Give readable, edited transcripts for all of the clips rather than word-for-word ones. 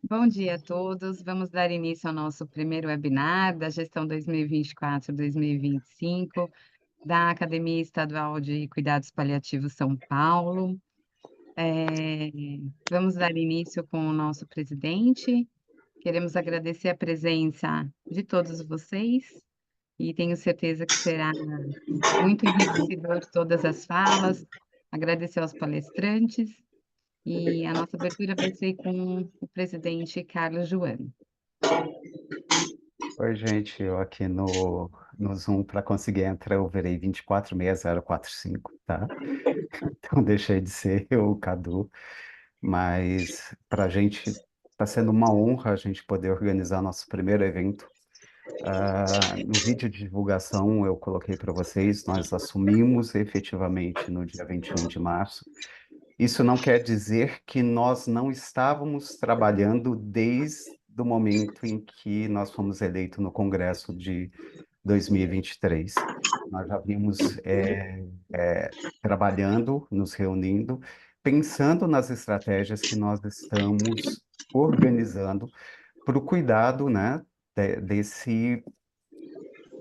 Bom dia a todos. Vamos dar início ao nosso primeiro webinar da gestão 2024-2025 da Academia Estadual de Cuidados Paliativos São Paulo. Vamos dar início com o nosso presidente. Queremos agradecer a presença de todos vocês e tenho certeza que será muito enriquecedor todas as falas. Agradecer aos palestrantes e a nossa abertura vai ser com o presidente Carlos Joane. Oi, gente, eu aqui no Zoom para conseguir entrar, eu virei 2460045, tá? Então deixei de ser eu, o Cadu, mas para a gente está sendo uma honra a gente poder organizar nosso primeiro evento. No vídeo de divulgação eu coloquei para vocês, nós assumimos efetivamente no dia 21 de março. Isso não quer dizer que nós não estávamos trabalhando desde o momento em que nós fomos eleitos no Congresso de 2023. Nós já vimos trabalhando, nos reunindo, pensando nas estratégias que nós estamos organizando para o cuidado, né,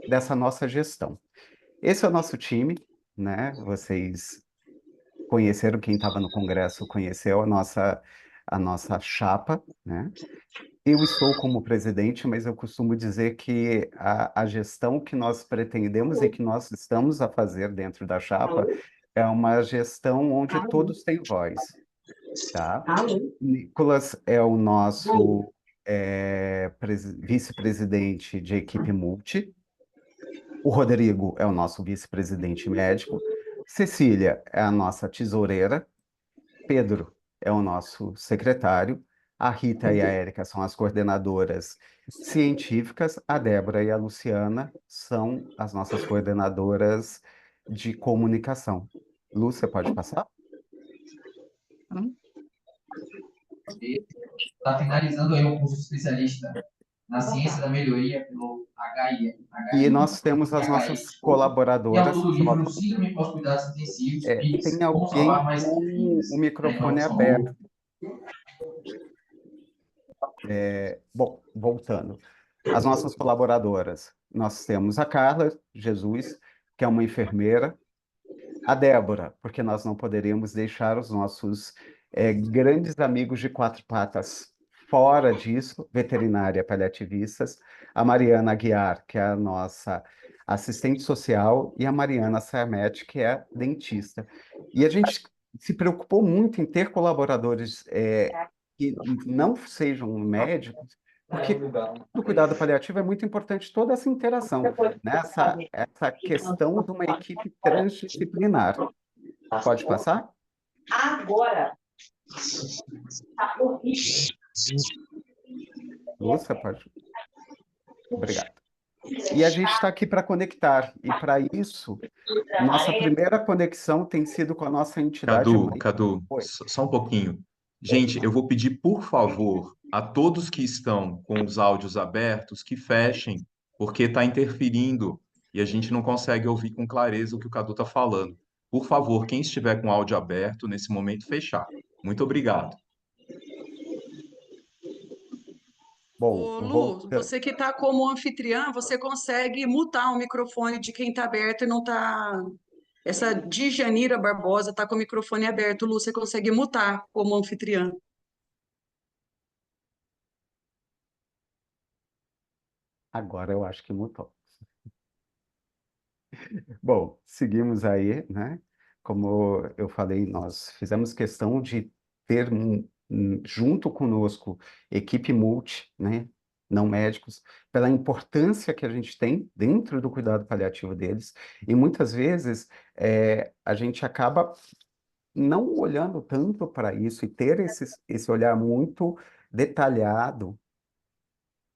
dessa nossa gestão. Esse é o nosso time, né? Vocês conheceram, quem estava no Congresso conheceu a nossa chapa, né? Eu estou como presidente, mas eu costumo dizer que a gestão que nós pretendemos e que nós estamos a fazer dentro da chapa é uma gestão onde todos têm voz, tá? Nicolas é o nosso vice-presidente de equipe multi, o Rodrigo é o nosso vice-presidente médico, Cecília é a nossa tesoureira, Pedro é o nosso secretário, a Rita e a Érica são as coordenadoras científicas, a Débora e a Luciana são as nossas coordenadoras de comunicação. Lúcia, pode passar? Hum? Está finalizando aí o curso de especialista na ciência da melhoria pelo E HI, nós temos as HI, nossas desculpa, e colaboradoras. autor do livro Síndrome pós-cuidados intensivos, Tem PICS, como alguém salvar mais com o vidas. microfone aberto. Bom, voltando. As nossas colaboradoras. Nós temos a Carla Jesus, que é uma enfermeira, a Débora, porque nós não poderíamos deixar os nossos grandes amigos de quatro patas fora disso, veterinária paliativistas, a Mariana Aguiar, que é a nossa assistente social, e a Mariana Sarmete, que é dentista. E a gente se preocupou muito em ter colaboradores que não sejam médicos, porque no cuidado paliativo é muito importante toda essa interação, né? Essa questão de uma equipe transdisciplinar. Pode passar? Agora, tá horrível. Lúcia, pode. Obrigado. E a gente está aqui para conectar. E para isso, nossa primeira conexão tem sido com a nossa entidade Cadu, mãe. Cadu, Oi. só um pouquinho. Gente, eu vou pedir, por favor, a todos que estão com os áudios abertos que fechem, porque está interferindo e a gente não consegue ouvir com clareza o que o Cadu está falando. Por favor, quem estiver com o áudio aberto, nesse momento, fechar. Muito obrigado. Bom, Ô, Lu, voltando. você que está como anfitriã, você consegue mutar o microfone de quem está aberto e não está. Essa Djanira Barbosa está com o microfone aberto. Lu, você consegue mutar como anfitriã. Agora eu acho que mutou. Bom, seguimos aí, né? Como eu falei, nós fizemos questão de ter junto conosco equipe multi, né? Não médicos, pela importância que a gente tem dentro do cuidado paliativo deles. E muitas vezes a gente acaba não olhando tanto para isso e ter esse olhar muito detalhado,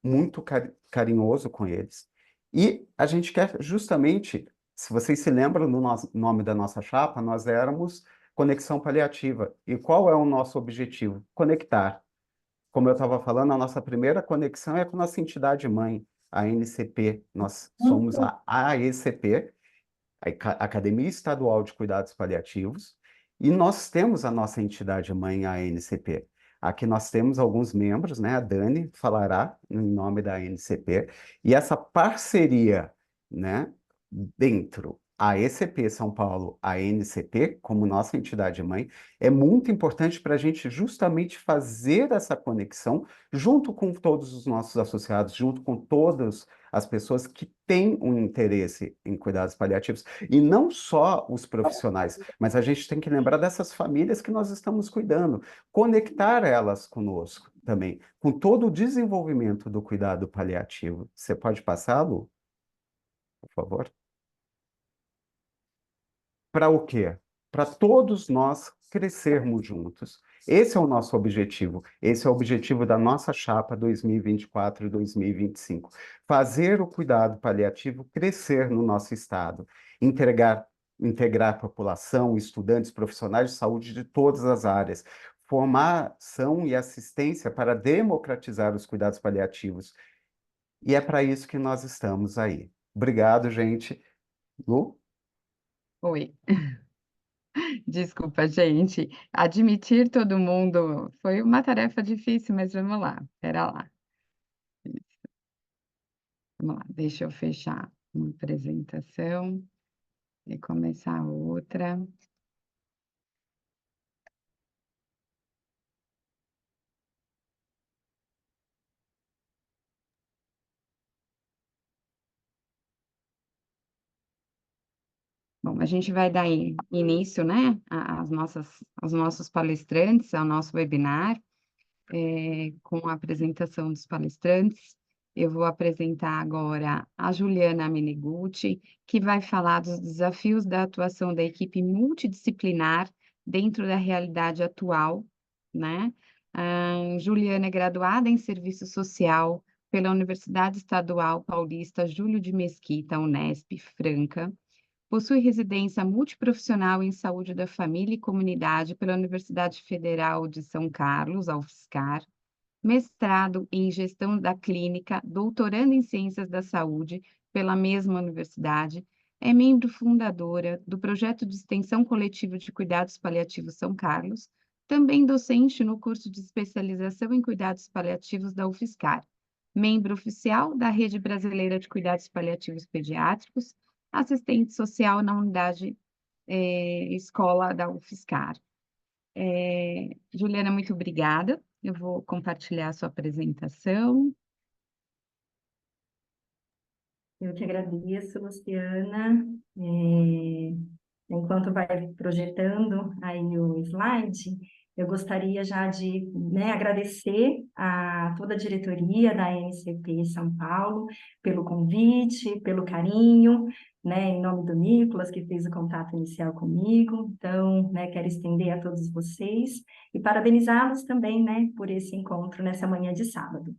muito carinhoso com eles. E a gente quer justamente, se vocês se lembram do nome da nossa chapa, nós éramos Conexão Paliativa. E qual é o nosso objetivo? Conectar. Como eu estava falando, a nossa primeira conexão é com a nossa entidade mãe, a NCP. Nós somos a AECP, Academia Estadual de Cuidados Paliativos, e nós temos a nossa entidade mãe, a ANCP. Aqui nós temos alguns membros, né? A Dani falará em nome da ANCP, e essa parceria, né, dentro a ECP São Paulo, a ANCP, como nossa entidade mãe, é muito importante para a gente justamente fazer essa conexão junto com todos os nossos associados, junto com todas as pessoas que têm um interesse em cuidados paliativos, e não só os profissionais, mas a gente tem que lembrar dessas famílias que nós estamos cuidando, conectar elas conosco também, com todo o desenvolvimento do cuidado paliativo. Você pode passar, Lu, por favor? Para o quê? Para todos nós crescermos juntos. Esse é o nosso objetivo. Esse é o objetivo da nossa chapa 2024 e 2025. Fazer o cuidado paliativo crescer no nosso estado, integrar a população, estudantes, profissionais de saúde de todas as áreas, formação e assistência para democratizar os cuidados paliativos. E é para isso que nós estamos aí. Obrigado, gente. Lu? Oi. Desculpa, gente. Admitir todo mundo foi uma tarefa difícil, mas vamos lá. Espera lá. Vamos lá, deixa eu fechar uma apresentação e começar outra. Bom, a gente vai dar início, né, aos nossos palestrantes, ao nosso webinar, com a apresentação dos palestrantes. Eu vou apresentar agora a Juliana Meneguzzi, que vai falar dos desafios da atuação da equipe multidisciplinar dentro da realidade atual, né? Juliana é graduada em Serviço Social pela Universidade Estadual Paulista Júlio de Mesquita, Unesp, Franca. Possui residência multiprofissional em saúde da família e comunidade pela Universidade Federal de São Carlos, a UFSCar, mestrado em gestão da clínica, doutorando em ciências da saúde pela mesma universidade, é membro fundadora do projeto de extensão coletivo de cuidados paliativos São Carlos, também docente no curso de especialização em cuidados paliativos da UFSCar, membro oficial da Rede Brasileira de Cuidados Paliativos Pediátricos, assistente social na unidade escola da UFSCar. Juliana, muito obrigada. Eu vou compartilhar a sua apresentação. Eu que agradeço, Luciana. Enquanto vai projetando aí o slide, eu gostaria já de, né, agradecer a toda a diretoria da ANCP São Paulo pelo convite, pelo carinho, né, em nome do Nicolas, que fez o contato inicial comigo. Então, né, quero estender a todos vocês e parabenizá-los também, né, por esse encontro nessa manhã de sábado.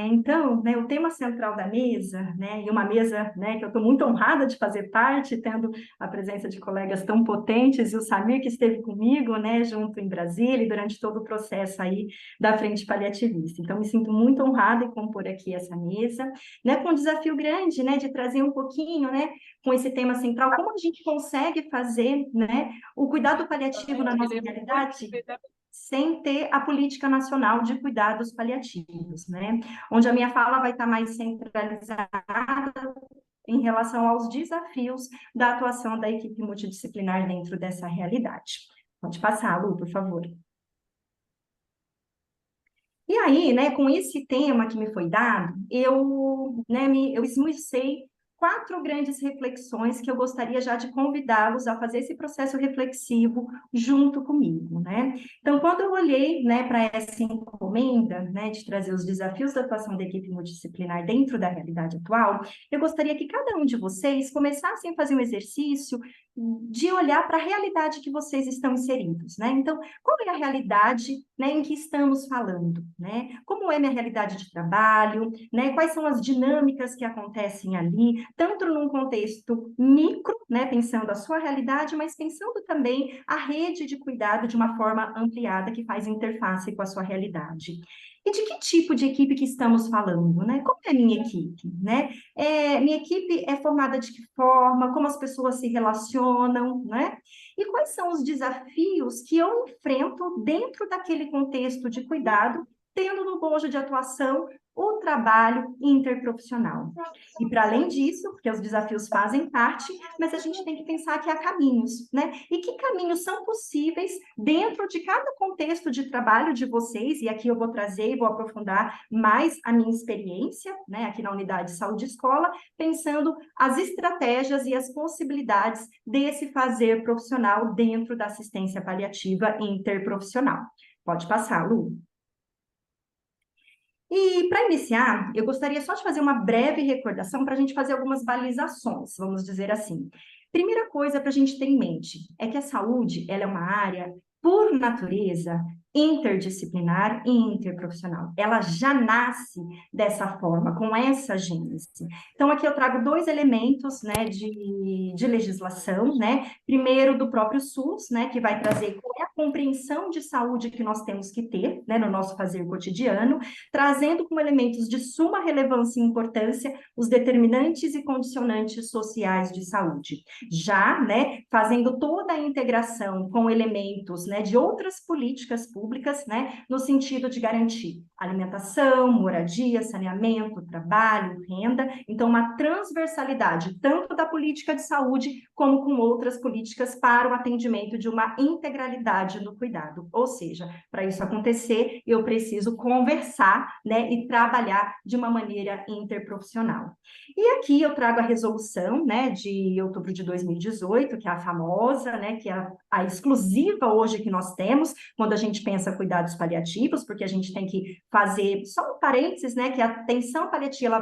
Então, né, o tema central da mesa, né, e uma mesa, né, que eu estou muito honrada de fazer parte, tendo a presença de colegas tão potentes, e o Samir que esteve comigo, né, junto em Brasília, e durante todo o processo aí da Frente Paliativista. Então, me sinto muito honrada em compor aqui essa mesa, né, com um desafio grande, né, de trazer um pouquinho, né, com esse tema central, como a gente consegue fazer, né, o cuidado paliativo na nossa realidade, sem ter a política nacional de cuidados paliativos, né? Onde a minha fala vai estar mais centralizada em relação aos desafios da atuação da equipe multidisciplinar dentro dessa realidade. Pode passar, Lu, por favor. E aí, né, com esse tema que me foi dado, eu esmiucei 4 grandes reflexões que eu gostaria já de convidá-los a fazer esse processo reflexivo junto comigo, né? Então, quando eu olhei, né, para essa encomenda, né, de trazer os desafios da atuação da equipe multidisciplinar dentro da realidade atual, eu gostaria que cada um de vocês começassem a fazer um exercício de olhar para a realidade que vocês estão inseridos, né? Então, qual é a realidade, né, em que estamos falando, né? Como é minha realidade de trabalho, né? Quais são as dinâmicas que acontecem ali, tanto num contexto micro, né, pensando a sua realidade, mas pensando também a rede de cuidado de uma forma ampliada que faz interface com a sua realidade. E de que tipo de equipe que estamos falando, né? Como é a minha equipe, né? Minha equipe é formada de que forma? Como as pessoas se relacionam, né? E quais são os desafios que eu enfrento dentro daquele contexto de cuidado, tendo no bojo de atuação o trabalho interprofissional. E para além disso, porque os desafios fazem parte, mas a gente tem que pensar que há caminhos, né? E que caminhos são possíveis dentro de cada contexto de trabalho de vocês, e aqui eu vou trazer e vou aprofundar mais a minha experiência, né, aqui na Unidade de Saúde Escola, pensando as estratégias e as possibilidades desse fazer profissional dentro da assistência paliativa interprofissional. Pode passar, Lu. E, para iniciar, eu gostaria só de fazer uma breve recordação para a gente fazer algumas balizações, vamos dizer assim. Primeira coisa para a gente ter em mente é que a saúde ela é uma área, por natureza, interdisciplinar e interprofissional. Ela já nasce dessa forma, com essa gênese. Então, aqui eu trago 2 elementos, né, de legislação, né? Primeiro, do próprio SUS, né, que vai trazer qual é a compreensão de saúde que nós temos que ter, né, no nosso fazer cotidiano, trazendo como elementos de suma relevância e importância os determinantes e condicionantes sociais de saúde. Já, né, fazendo toda a integração com elementos, né, de outras políticas públicas, né, no sentido de garantir alimentação, moradia, saneamento, trabalho, renda. Então, uma transversalidade tanto da política de saúde como com outras políticas para o atendimento de uma integralidade no cuidado. Ou seja, para isso acontecer, eu preciso conversar, né, e trabalhar de uma maneira interprofissional. E aqui eu trago a resolução, né, de outubro de 2018, que é a famosa, né, que é a exclusiva hoje que nós temos, quando a gente pensa cuidados paliativos, porque a gente tem que fazer, só um parênteses, né, que a atenção paliativa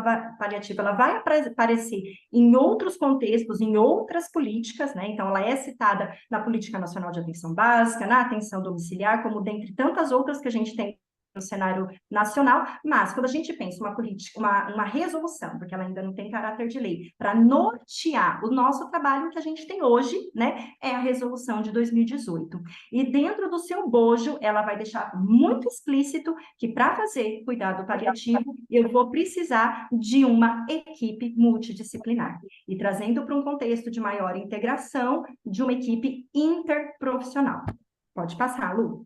ela vai aparecer em outros contextos, em outras políticas, né, então ela é citada na Política Nacional de Atenção Básica, na atenção domiciliar, como dentre tantas outras que a gente tem no cenário nacional, mas quando a gente pensa uma política, uma resolução, porque ela ainda não tem caráter de lei, para nortear o nosso trabalho que a gente tem hoje, né, é a resolução de 2018. E dentro do seu bojo, ela vai deixar muito explícito que para fazer cuidado paliativo, eu vou precisar de uma equipe multidisciplinar. E trazendo para um contexto de maior integração, de uma equipe interprofissional. Pode passar, Lu.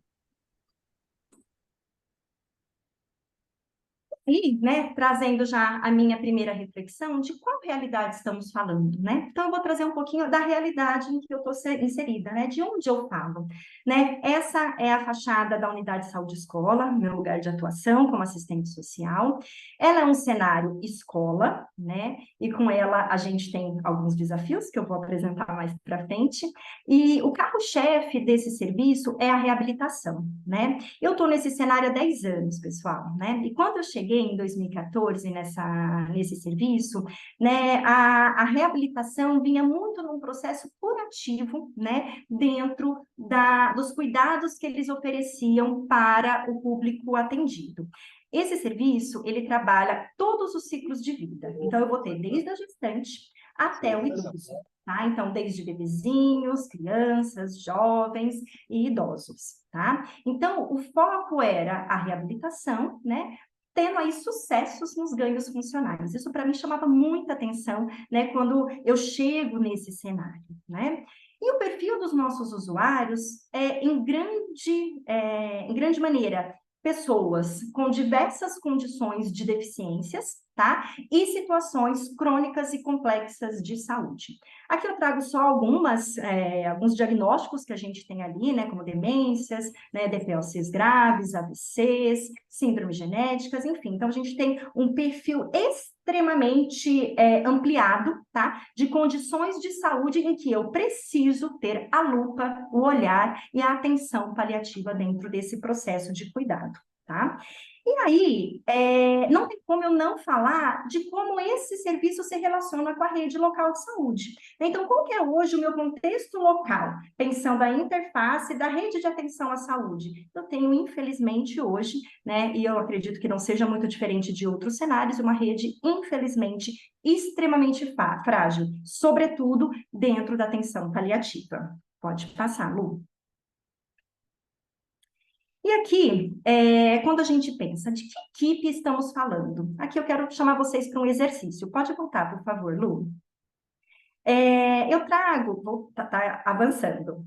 E, né, trazendo já a minha primeira reflexão de qual realidade estamos falando, né? Então, eu vou trazer um pouquinho da realidade em que eu estou inserida, né? De onde eu falo, né? Essa é a fachada da Unidade de Saúde Escola, meu lugar de atuação como assistente social. Ela é um cenário escola, né? E com ela a gente tem alguns desafios que eu vou apresentar mais para frente. E o carro-chefe desse serviço é a reabilitação, né? Eu estou nesse cenário há 10 anos, pessoal, né? E quando eu cheguei em 2014 nesse serviço, né, a reabilitação vinha muito num processo curativo, né, dentro dos cuidados que eles ofereciam para o público atendido. Esse serviço, ele trabalha todos os ciclos de vida. Então, eu vou ter desde a gestante até o idoso, tá? Então, desde bebezinhos, crianças, jovens e idosos, tá? Então, o foco era a reabilitação, né? Tendo aí sucessos nos ganhos funcionais. Isso para mim chamava muita atenção, né, quando eu chego nesse cenário, né? E o perfil dos nossos usuários em grande maneira, pessoas com diversas condições de deficiências, tá? E situações crônicas e complexas de saúde. Aqui eu trago só alguns diagnósticos que a gente tem ali, né? Como demências, né? DPOCs graves, AVCs, síndromes genéticas, enfim. Então, a gente tem um perfil extremamente ampliado, tá? De condições de saúde em que eu preciso ter a lupa, o olhar e a atenção paliativa dentro desse processo de cuidado, tá? E aí, não tem como eu não falar de como esse serviço se relaciona com a rede local de saúde. Então, qual que é hoje o meu contexto local? Pensando a interface da rede de atenção à saúde. Eu tenho, infelizmente, hoje, né, e eu acredito que não seja muito diferente de outros cenários, uma rede, infelizmente, extremamente frágil, sobretudo dentro da atenção paliativa. Pode passar, Lu. E E aqui, quando a gente pensa, de que equipe estamos falando? Aqui eu quero chamar vocês para um exercício. Pode voltar, por favor, Lu. Eu trago, vou tá avançando.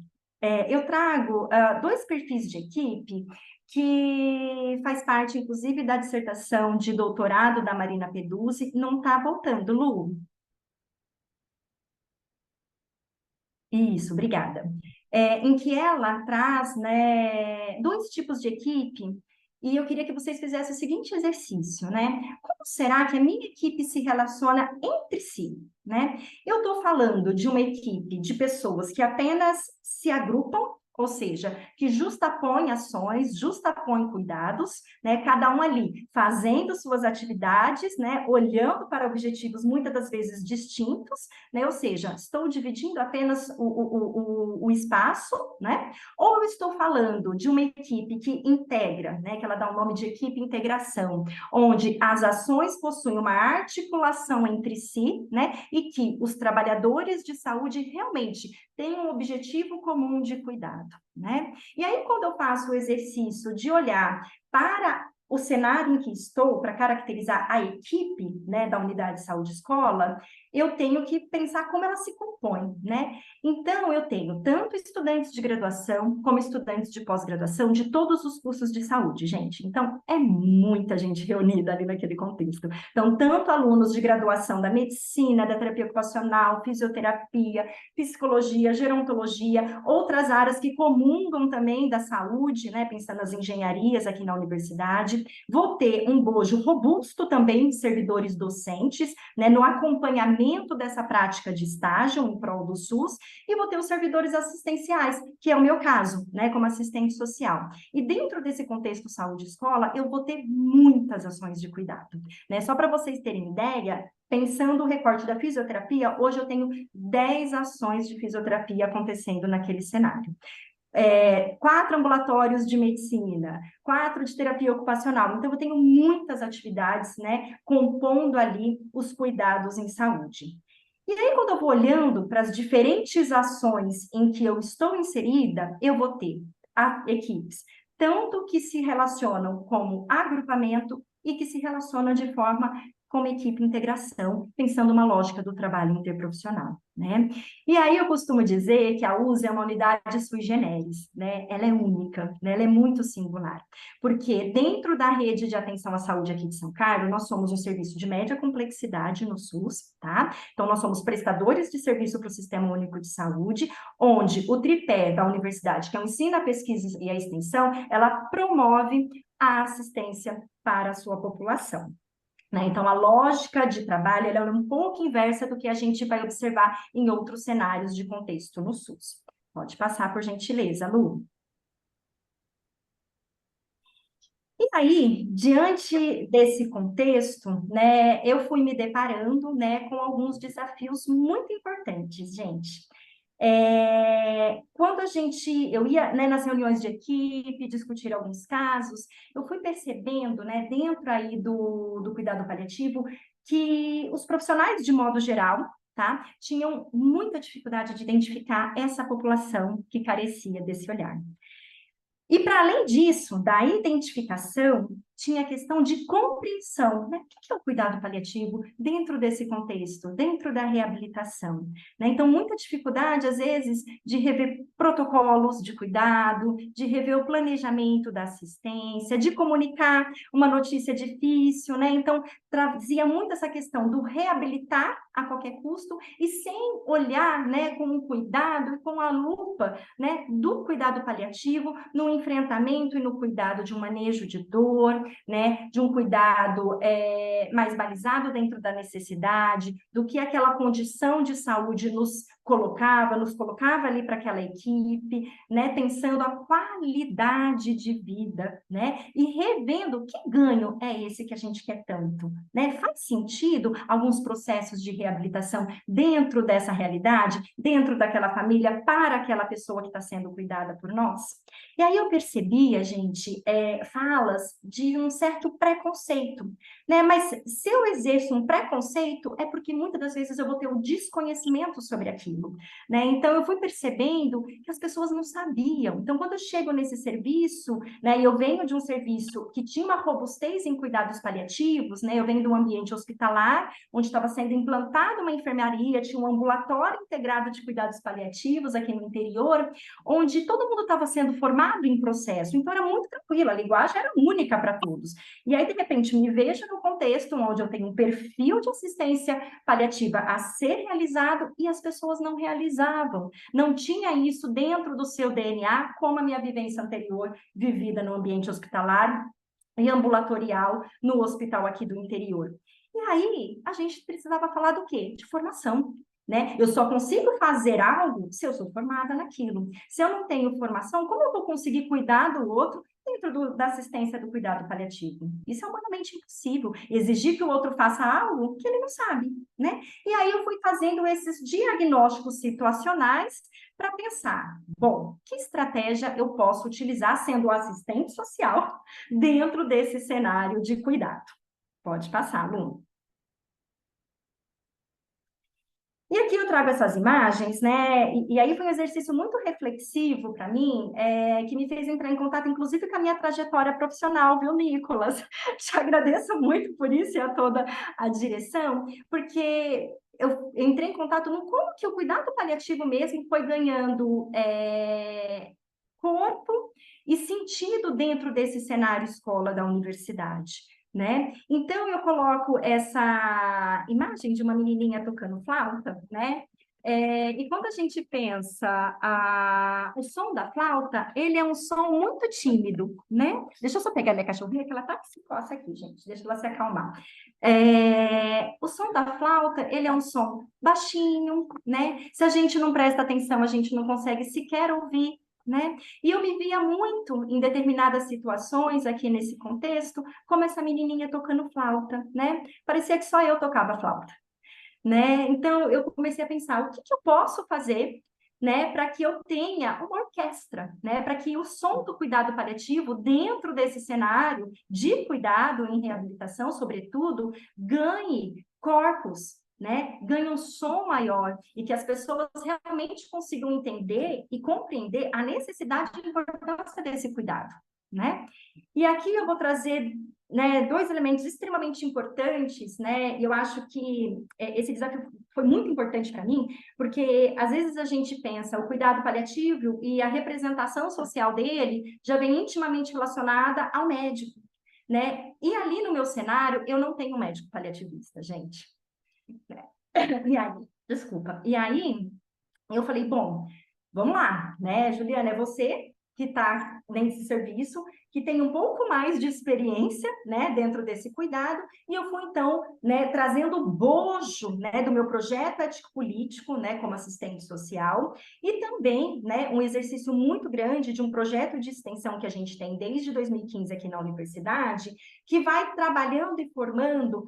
Eu trago 2 perfis de equipe que faz parte, inclusive, da dissertação de doutorado da Marina Peduzzi. Não está voltando, Lu? Isso, obrigada. Em que ela traz, né, 2 tipos de equipe, e eu queria que vocês fizessem o seguinte exercício, né? Como será que a minha equipe se relaciona entre si, né? Eu estou falando de uma equipe de pessoas que apenas se agrupam, ou seja, que justapõem ações, justapõem cuidados, né? Cada um ali fazendo suas atividades, né? Olhando para objetivos muitas das vezes distintos, né? Ou seja, estou dividindo apenas o espaço, né? Ou eu estou falando de uma equipe que integra, né? Que ela dá o nome de equipe integração, onde as ações possuem uma articulação entre si, né? E que os trabalhadores de saúde realmente têm um objetivo comum de cuidado, né? E aí, quando eu faço o exercício de olhar para o cenário em que estou, para caracterizar a equipe, né, da unidade de saúde escola, eu tenho que pensar como ela se compõe, né? Então, eu tenho tanto estudantes de graduação como estudantes de pós-graduação de todos os cursos de saúde, gente. Então, é muita gente reunida ali naquele contexto. Então, tanto alunos de graduação da medicina, da terapia ocupacional, fisioterapia, psicologia, gerontologia, outras áreas que comungam também da saúde, né? Pensando nas engenharias aqui na universidade. Vou ter um bojo robusto também de servidores docentes, né? No acompanhamento dessa prática de estágio em prol do SUS, e vou ter os servidores assistenciais, que é o meu caso, né, como assistente social. E dentro desse contexto saúde-escola, eu vou ter muitas ações de cuidado, né? Só para vocês terem ideia, pensando o recorte da fisioterapia, hoje eu tenho 10 ações de fisioterapia acontecendo naquele cenário. 4 ambulatórios de medicina, 4 de terapia ocupacional. Então, eu tenho muitas atividades, né, compondo ali os cuidados em saúde. E aí, quando eu vou olhando para as diferentes ações em que eu estou inserida, eu vou ter equipes, tanto que se relacionam como agrupamento e que se relacionam de forma como equipe integração, pensando uma lógica do trabalho interprofissional, né? E aí eu costumo dizer que a USA é uma unidade sui generis, né? Ela é única, né? Ela é muito singular, porque dentro da rede de atenção à saúde aqui de São Carlos, nós somos um serviço de média complexidade no SUS, tá? Então, nós somos prestadores de serviço para o Sistema Único de Saúde, onde o tripé da universidade, que é o ensino, a pesquisa e a extensão, ela promove a assistência para a sua população. Então, a lógica de trabalho ela é um pouco inversa do que a gente vai observar em outros cenários de contexto no SUS. Pode passar, por gentileza, Lu. E aí, diante desse contexto, né, eu fui me deparando, né, com alguns desafios muito importantes, gente. Quando eu ia, né, nas reuniões de equipe, discutir alguns casos, eu fui percebendo, né, dentro aí do cuidado paliativo, que os profissionais, de modo geral, tá, tinham muita dificuldade de identificar essa população que carecia desse olhar. E, para além disso, da identificação, tinha a questão de compreensão, né? O que é o cuidado paliativo dentro desse contexto, dentro da reabilitação, né? Então, muita dificuldade, às vezes, de rever protocolos de cuidado, de rever o planejamento da assistência, de comunicar uma notícia difícil, né? Então, trazia muito essa questão do reabilitar a qualquer custo e sem olhar, né, com o cuidado e com a lupa, né, do cuidado paliativo no enfrentamento e no cuidado de um manejo de dor, né, de um cuidado mais balizado dentro da necessidade, do que aquela condição de saúde nos colocava ali para aquela equipe, né, pensando a qualidade de vida, né, e revendo que ganho é esse que a gente quer tanto, né? Faz sentido alguns processos de reabilitação dentro dessa realidade, dentro daquela família, para aquela pessoa que está sendo cuidada por nós? E aí eu percebia, gente, falas de um certo preconceito, né? Mas se eu exerço um preconceito, é porque muitas das vezes eu vou ter um desconhecimento sobre aquilo. paliativo, né? Então, eu fui percebendo que as pessoas não sabiam. Então, quando eu chego nesse serviço, né, e eu venho de um serviço que tinha uma robustez em cuidados paliativos, né? Eu venho de um ambiente hospitalar, onde estava sendo implantada uma enfermaria, tinha um ambulatório integrado de cuidados paliativos aqui no interior, onde todo mundo estava sendo formado em processo, então era muito tranquilo, a linguagem era única para todos. E aí, de repente, me vejo no contexto onde eu tenho um perfil de assistência paliativa a ser realizado e as pessoas não realizavam, não tinha isso dentro do seu DNA, como a minha vivência anterior, vivida no ambiente hospitalar e ambulatorial, no hospital aqui do interior. E aí, a gente precisava falar do quê? De formação. Né? Eu só consigo fazer algo se eu sou formada naquilo. Se eu não tenho formação, como eu vou conseguir cuidar do outro dentro da assistência do cuidado paliativo? Isso é humanamente impossível. Exigir que o outro faça algo que ele não sabe, né? E aí eu fui fazendo esses diagnósticos situacionais para pensar, bom, que estratégia eu posso utilizar sendo assistente social dentro desse cenário de cuidado? Pode passar, Lu. E aqui eu trago essas imagens, né? E aí foi um exercício muito reflexivo para mim, que me fez entrar em contato, inclusive, com a minha trajetória profissional, viu, Nicolas? Te agradeço muito por isso e a toda a direção, porque eu entrei em contato no como que o cuidado paliativo mesmo foi ganhando corpo e sentido dentro desse cenário escola da universidade. Né? Então, eu coloco essa imagem de uma menininha tocando flauta, né? E quando a gente pensa o som da flauta, ele é um som muito tímido, né? Deixa eu só pegar minha cachorrinha, que ela tá que se coça aqui, gente. Deixa ela se acalmar. O som da flauta, ele é um som baixinho, né? Se a gente não presta atenção, a gente não consegue sequer ouvir, né? E eu me via muito em determinadas situações aqui nesse contexto, como essa menininha tocando flauta, né? Parecia que só eu tocava flauta, né? Então eu comecei a pensar, o que eu posso fazer, né, para que eu tenha uma orquestra, né, para que o som do cuidado paliativo dentro desse cenário de cuidado em reabilitação, sobretudo, ganhe corpos, né, ganhe um som maior e que as pessoas realmente consigam entender e compreender a necessidade e importância desse cuidado, né? E aqui eu vou trazer, né, dois elementos extremamente importantes, né? E eu acho que esse desafio foi muito importante para mim, porque às vezes a gente pensa o cuidado paliativo e a representação social dele já vem intimamente relacionada ao médico, né? E ali no meu cenário eu não tenho um médico paliativista, gente. E aí, desculpa. E aí, eu falei, bom, vamos lá, né, Juliana, é você que está nesse serviço, que tem um pouco mais de experiência, né, dentro desse cuidado, e eu fui, então, né, trazendo o bojo, né, do meu projeto ético-político, né, como assistente social, e também, né, um exercício muito grande de um projeto de extensão que a gente tem desde 2015 aqui na universidade, que vai trabalhando e formando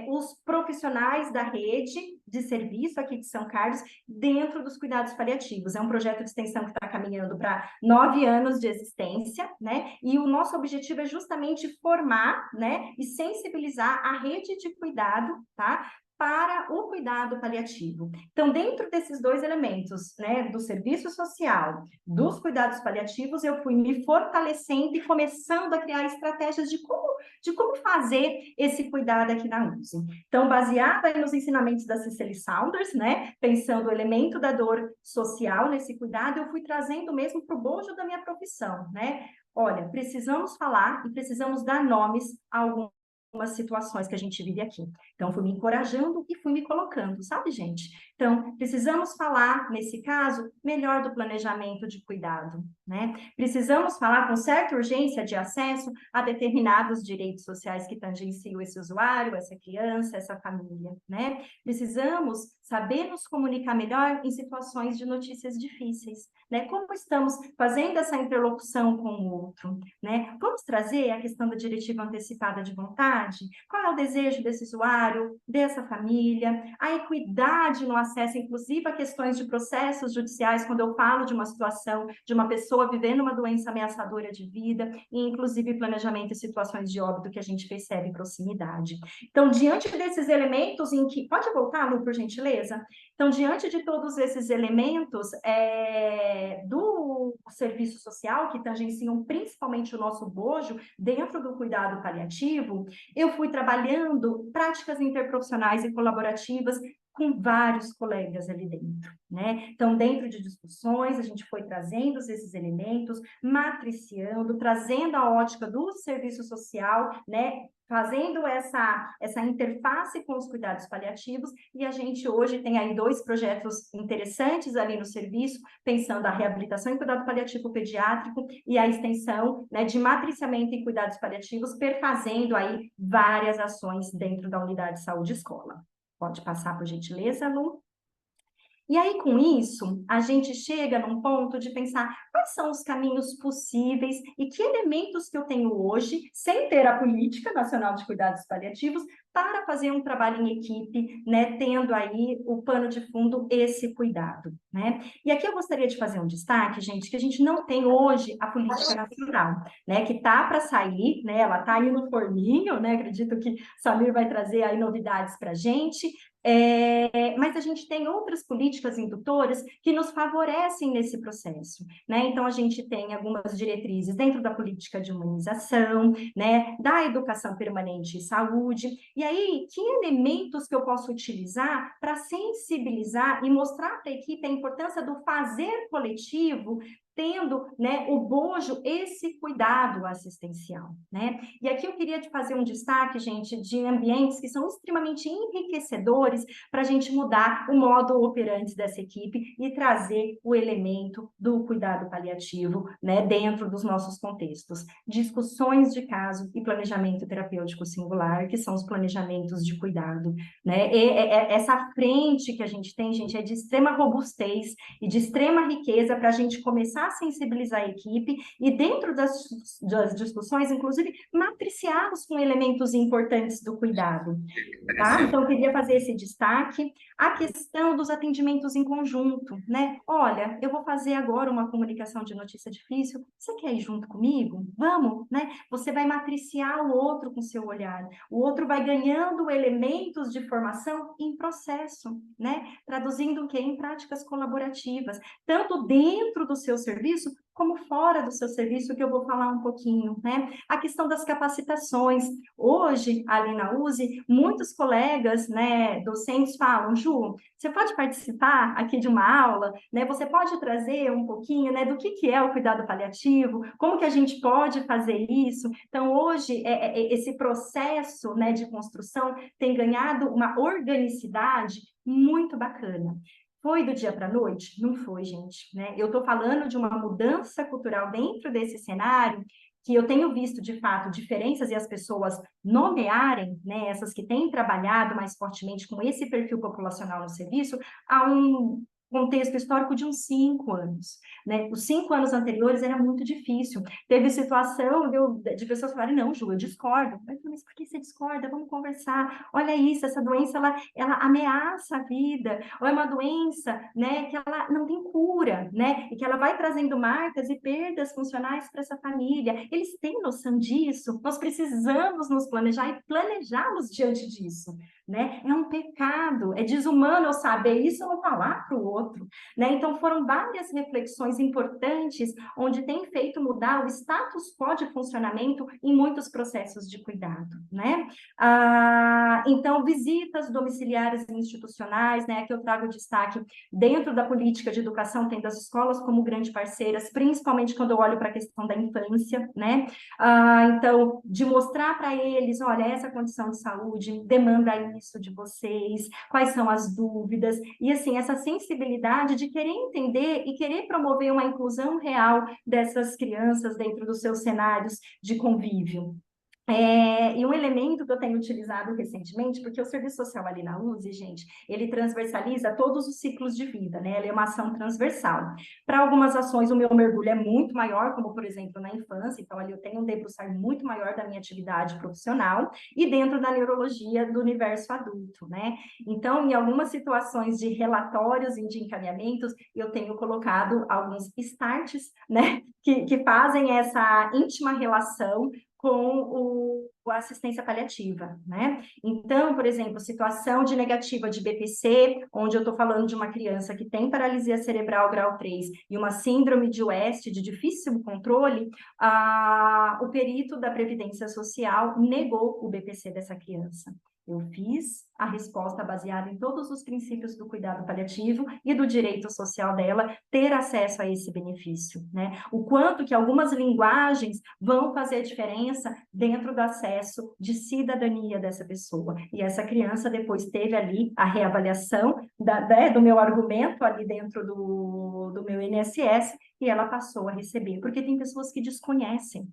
os profissionais da rede de serviço aqui de São Carlos dentro dos cuidados paliativos. É um projeto de extensão que está caminhando para 9 anos de existência, né? E o nosso objetivo é justamente formar, né, e sensibilizar a rede de cuidado, tá? Para o cuidado paliativo. Então, dentro desses dois elementos, né, do serviço social, dos cuidados paliativos, eu fui me fortalecendo e começando a criar estratégias de como fazer esse cuidado aqui na USE. Então, baseada nos ensinamentos da Cicely Saunders, né, pensando o elemento da dor social nesse cuidado, eu fui trazendo mesmo para o bojo da minha profissão, né? Olha, precisamos falar e precisamos dar nomes a algumas situações que a gente vive aqui. Então, fui me encorajando e fui me colocando, sabe, gente? Então, precisamos falar, nesse caso, melhor do planejamento de cuidado, né? Precisamos falar com certa urgência de acesso a determinados direitos sociais que tangenciam esse usuário, essa criança, essa família, né? Precisamos saber nos comunicar melhor em situações de notícias difíceis, né? Como estamos fazendo essa interlocução com o outro, né? Vamos trazer a questão da diretiva antecipada de vontade? Qual é o desejo desse usuário, dessa família? A equidade no acesso acesso, inclusive, a questões de processos judiciais, quando eu falo de uma situação de uma pessoa vivendo uma doença ameaçadora de vida, e inclusive planejamento e situações de óbito que a gente percebe proximidade. Então, diante desses elementos em que... Pode voltar, Lu, por gentileza? Então, diante de todos esses elementos do serviço social, que tangenciam principalmente o nosso bojo, dentro do cuidado paliativo, eu fui trabalhando práticas interprofissionais e colaborativas com vários colegas ali dentro, né? Então, dentro de discussões, a gente foi trazendo esses elementos, matriciando, trazendo a ótica do serviço social, né? Fazendo essa interface com os cuidados paliativos, e a gente hoje tem aí 2 projetos interessantes ali no serviço, pensando a reabilitação em cuidado paliativo pediátrico e a extensão, né, de matriciamento em cuidados paliativos, perfazendo aí várias ações dentro da unidade de saúde escola. Pode passar, por gentileza, Lu? E aí, com isso, a gente chega num ponto de pensar quais são os caminhos possíveis e que elementos que eu tenho hoje, sem ter a Política Nacional de Cuidados Paliativos, para fazer um trabalho em equipe, né, tendo aí o pano de fundo esse cuidado, né? E aqui eu gostaria de fazer um destaque, gente, que a gente não tem hoje a Política Nacional, né, que tá para sair, né, ela tá aí no forninho, né, acredito que Samir vai trazer aí novidades para a gente, mas a gente tem outras políticas indutoras que nos favorecem nesse processo, né? Então, a gente tem algumas diretrizes dentro da política de humanização, né? Da educação permanente e saúde. E aí, que elementos que eu posso utilizar para sensibilizar e mostrar para a equipe a importância do fazer coletivo, tendo, né, o bojo, esse cuidado assistencial, né? E aqui eu queria te fazer um destaque, gente, de ambientes que são extremamente enriquecedores para a gente mudar o modo operante dessa equipe e trazer o elemento do cuidado paliativo, né, dentro dos nossos contextos. Discussões de caso e planejamento terapêutico singular, que são os planejamentos de cuidado, né? Essa frente que a gente tem, gente, é de extrema robustez e de extrema riqueza para a gente começar a sensibilizar a equipe e dentro das discussões, inclusive, matriciá-los com elementos importantes do cuidado, tá? Então, eu queria fazer esse destaque. A questão dos atendimentos em conjunto, né? Olha, eu vou fazer agora uma comunicação de notícia difícil, você quer ir junto comigo? Vamos, né? Você vai matriciar o outro com seu olhar, o outro vai ganhando elementos de formação em processo, né? Traduzindo o quê? Em práticas colaborativas, tanto dentro do seu serviço, como fora do seu serviço, que eu vou falar um pouquinho, né? A questão das capacitações. Hoje, ali na USE, muitos colegas, né, docentes falam, Ju, você pode participar aqui de uma aula, né? Você pode trazer um pouquinho, né, do que é o cuidado paliativo, como que a gente pode fazer isso? Então, hoje, esse processo, né, de construção tem ganhado uma organicidade muito bacana. Foi do dia para a noite? Não foi, gente, né? Eu estou falando de uma mudança cultural dentro desse cenário que eu tenho visto, de fato, diferenças e as pessoas nomearem, né, essas que têm trabalhado mais fortemente com esse perfil populacional no serviço, há um contexto histórico de uns 5 anos, né? Os 5 anos anteriores era muito difícil. Teve situação de pessoas falarem, não, Ju, eu discordo. Eu falei, mas por que você discorda? Vamos conversar. Olha isso, essa doença, ela ameaça a vida. Ou é uma doença, né, que ela não tem cura, né? E que ela vai trazendo marcas e perdas funcionais para essa família. Eles têm noção disso? Nós precisamos nos planejar e planejá-los diante disso, né? É um pecado, é desumano eu saber isso e não falar para o outro, né? Então, foram várias reflexões importantes, onde tem feito mudar o status quo de funcionamento em muitos processos de cuidado, né? Então, visitas domiciliares e institucionais, né? Que eu trago destaque dentro da política de educação, tendo as escolas como grandes parceiras, principalmente quando eu olho para a questão da infância, né? Então, de mostrar para eles, olha, essa condição de saúde demanda isso de vocês, quais são as dúvidas, e assim, essa sensibilidade de querer entender e querer promover uma inclusão real dessas crianças dentro dos seus cenários de convívio. E um elemento que eu tenho utilizado recentemente, porque o serviço social ali na USE, gente, ele transversaliza todos os ciclos de vida, né? Ele é uma ação transversal. Para algumas ações, o meu mergulho é muito maior, como, por exemplo, na infância, então ali eu tenho um debruçar muito maior da minha atividade profissional, e dentro da neurologia do universo adulto, né? Então, em algumas situações de relatórios e de encaminhamentos, eu tenho colocado alguns starts, né? Que fazem essa íntima relação com a assistência paliativa, né? Então, por exemplo, situação de negativa de BPC, onde eu estou falando de uma criança que tem paralisia cerebral grau 3 e uma síndrome de West de difícil controle, o perito da Previdência Social negou o BPC dessa criança. Eu fiz a resposta baseada em todos os princípios do cuidado paliativo e do direito social dela ter acesso a esse benefício, né? O quanto que algumas linguagens vão fazer diferença dentro do acesso de cidadania dessa pessoa. E essa criança depois teve ali a reavaliação do meu argumento ali dentro do meu INSS, e ela passou a receber, porque tem pessoas que desconhecem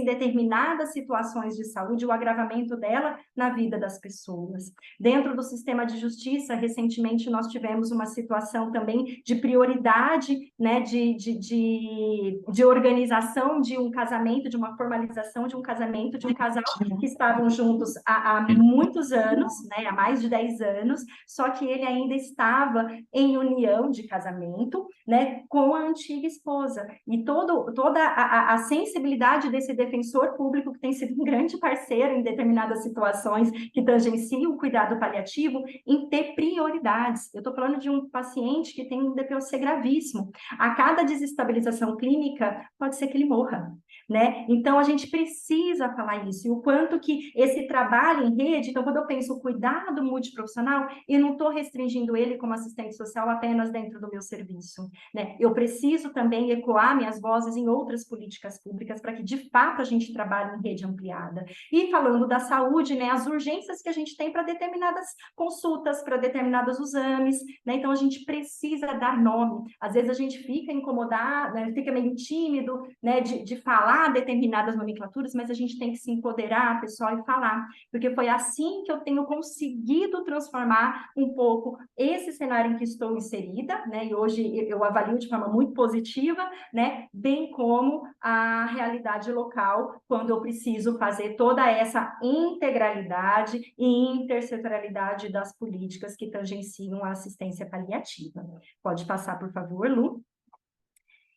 determinadas situações de saúde, o agravamento dela na vida das pessoas. Dentro do sistema de justiça, recentemente nós tivemos uma situação também de prioridade, né, de organização de um casamento, de uma formalização de um casamento, de um casal que estavam juntos há muitos anos, né, há mais de 10 anos, só que ele ainda estava em união de casamento, né, com a antiga esposa. E toda a sensibilidade desse defensor público, que tem sido um grande parceiro em determinadas situações que tangenciam o cuidado paliativo, em ter prioridades. Eu estou falando de um paciente que tem um DPOC gravíssimo. A cada desestabilização clínica, pode ser que ele morra, né? Então, a gente precisa falar isso. E o quanto que esse trabalho em rede, então, quando eu penso o cuidado multiprofissional, eu não estou restringindo ele como assistente social apenas dentro do meu serviço, né? Eu preciso também ecoar minhas vozes em outras políticas públicas para que, de fato, a gente trabalhe em rede ampliada. E falando da saúde, né, as urgências que a gente tem para determinadas consultas, para determinados exames, né? Então, a gente precisa dar nome. Às vezes a gente fica incomodado, né, fica meio tímido, né, de falar determinadas nomenclaturas, mas a gente tem que se empoderar, pessoal, e falar, porque foi assim que eu tenho conseguido transformar um pouco esse cenário em que estou inserida, né? E hoje eu avalio de forma muito positiva, né? Bem como a realidade local, quando eu preciso fazer toda essa integralidade e intersetorialidade das políticas que tangenciam a assistência paliativa. Pode passar, por favor, Lu.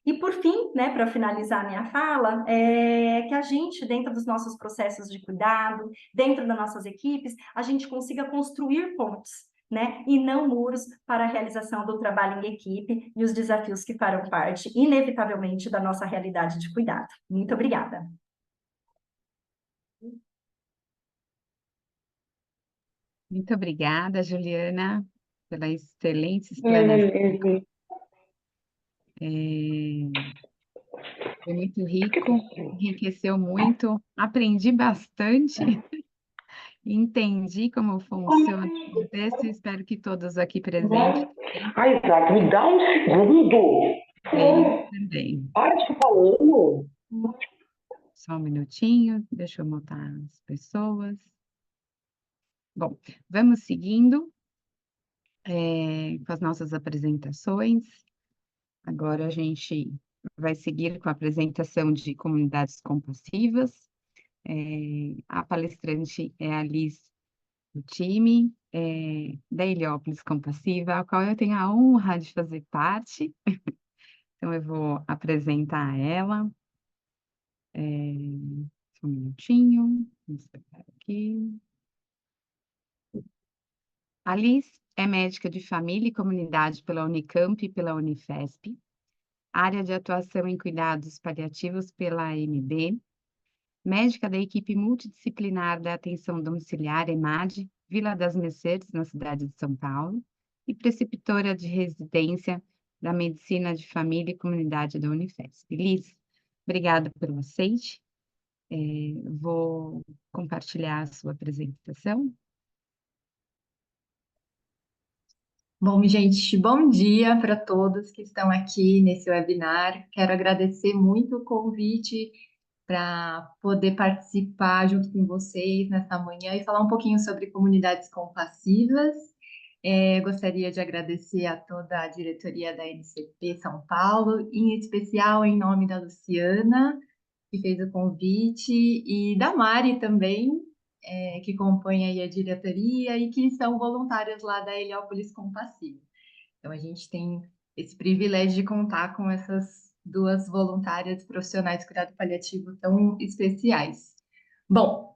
E, por fim, né, para finalizar a minha fala, que a gente, dentro dos nossos processos de cuidado, dentro das nossas equipes, a gente consiga construir pontes, né, e não muros para a realização do trabalho em equipe e os desafios que farão parte, inevitavelmente, da nossa realidade de cuidado. Muito obrigada. Muito obrigada, Juliana, pela excelente explanação. Foi muito rico, enriqueceu muito, aprendi bastante, entendi como funciona o contexto e espero que todos aqui presentes Ai, Isaac, me dá um segundo. também. Para de falando. Só um minutinho, deixa eu mutar as pessoas. Bom, vamos seguindo com as nossas apresentações. Agora a gente vai seguir com a apresentação de comunidades compassivas. A palestrante é a Liz do time da Heliópolis Compassiva, a qual eu tenho a honra de fazer parte. Então, eu vou apresentar ela. Só um minutinho, vamos pegar aqui. A Liz é médica de família e comunidade pela Unicamp e pela Unifesp, área de atuação em cuidados paliativos pela AMB, médica da equipe multidisciplinar da atenção domiciliar EMAD, Vila das Mercedes, na cidade de São Paulo, e preceptora de residência da Medicina de Família e Comunidade da Unifesp. Liz, obrigada pelo aceite. Vou compartilhar a sua apresentação. Bom, gente, bom dia para todos que estão aqui nesse webinar. Quero agradecer muito o convite para poder participar junto com vocês nessa manhã e falar um pouquinho sobre comunidades compassivas. Gostaria de agradecer a toda a diretoria da NCP São Paulo, em especial em nome da Luciana, que fez o convite, e da Mari também, que compõe aí a diretoria e que são voluntários lá da Heliópolis Compassiva. Então, a gente tem esse privilégio de contar com essas duas voluntárias profissionais de cuidado paliativo tão especiais. Bom,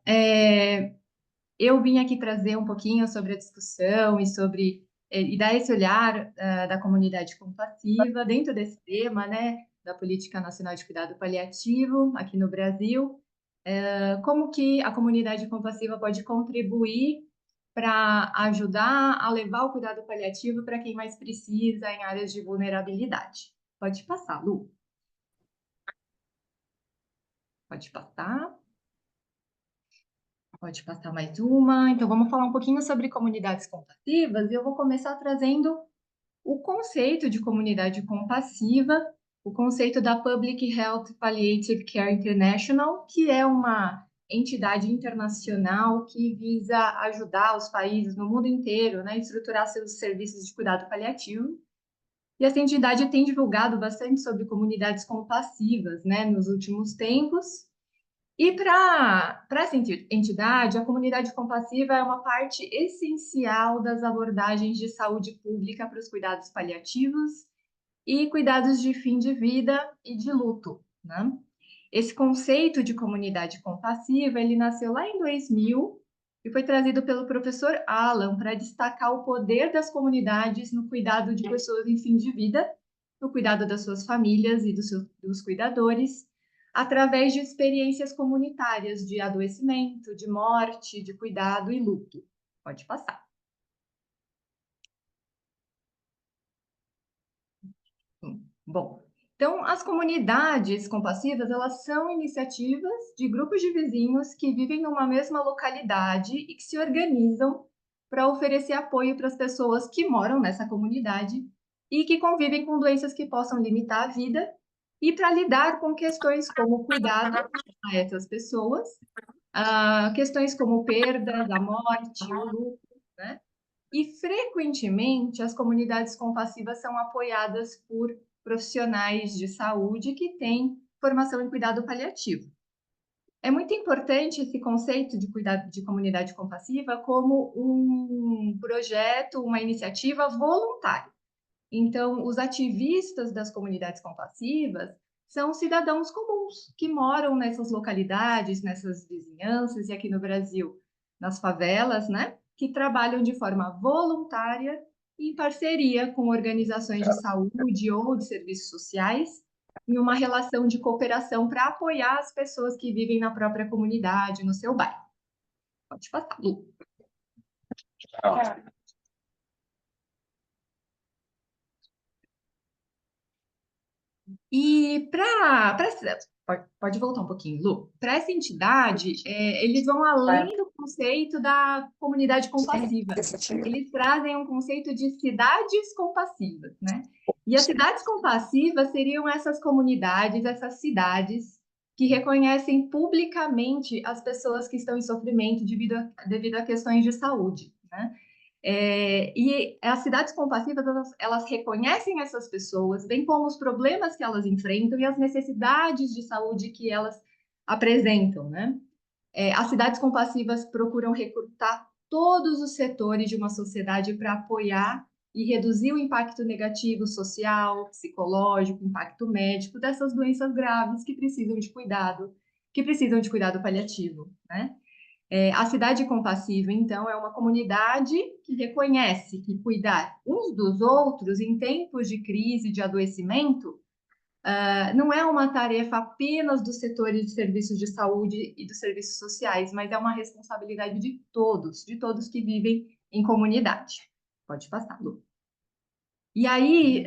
eu vim aqui trazer um pouquinho sobre a discussão e dar esse olhar da comunidade compassiva dentro desse tema, né, da Política Nacional de Cuidado Paliativo aqui no Brasil. Como que a comunidade compassiva pode contribuir para ajudar a levar o cuidado paliativo para quem mais precisa em áreas de vulnerabilidade. Pode passar, Lu. Pode passar. Pode passar mais uma. Então, vamos falar um pouquinho sobre comunidades compassivas e eu vou começar trazendo o conceito de comunidade compassiva, o conceito da Public Health Palliative Care International, que é uma entidade internacional que visa ajudar os países no mundo inteiro, né, a estruturar seus serviços de cuidado paliativo. E essa entidade tem divulgado bastante sobre comunidades compassivas, né, nos últimos tempos. E para essa entidade, a comunidade compassiva é uma parte essencial das abordagens de saúde pública para os cuidados paliativos e cuidados de fim de vida e de luto, né? Esse conceito de comunidade compassiva, ele nasceu lá em 2000 e foi trazido pelo professor Alan para destacar o poder das comunidades no cuidado de pessoas em fim de vida, no cuidado das suas famílias e dos cuidadores, através de experiências comunitárias de adoecimento, de morte, de cuidado e luto. Pode passar. Bom, então, as comunidades compassivas, elas são iniciativas de grupos de vizinhos que vivem numa mesma localidade e que se organizam para oferecer apoio para as pessoas que moram nessa comunidade e que convivem com doenças que possam limitar a vida e para lidar com questões como cuidado a essas pessoas, questões como perda, da morte, o luto, né? E, frequentemente, as comunidades compassivas são apoiadas por profissionais de saúde que têm formação em cuidado paliativo. É muito importante esse conceito de cuidado de comunidade compassiva como um projeto, uma iniciativa voluntária. Então, os ativistas das comunidades compassivas são cidadãos comuns que moram nessas localidades, nessas vizinhanças e aqui no Brasil, nas favelas, né? Que trabalham de forma voluntária em parceria com organizações de saúde ou de serviços sociais, em uma relação de cooperação para apoiar as pessoas que vivem na própria comunidade, no seu bairro. Pode passar, Lu. E pode voltar um pouquinho, Lu. Para essa entidade, eles vão além do conceito da comunidade compassiva. Eles trazem um conceito de cidades compassivas, né? E as cidades compassivas seriam essas comunidades, essas cidades que reconhecem publicamente as pessoas que estão em sofrimento devido a questões de saúde, né? E as cidades compassivas, elas reconhecem essas pessoas, bem como os problemas que elas enfrentam e as necessidades de saúde que elas apresentam, né? As cidades compassivas procuram recrutar todos os setores de uma sociedade para apoiar e reduzir o impacto negativo social, psicológico, impacto médico dessas doenças graves que precisam de cuidado paliativo, né? A cidade compassiva, então, é uma comunidade que reconhece que cuidar uns dos outros em tempos de crise, de adoecimento, não é uma tarefa apenas dos setores de serviços de saúde e dos serviços sociais, mas é uma responsabilidade de todos que vivem em comunidade. Pode passar, Lu. E aí,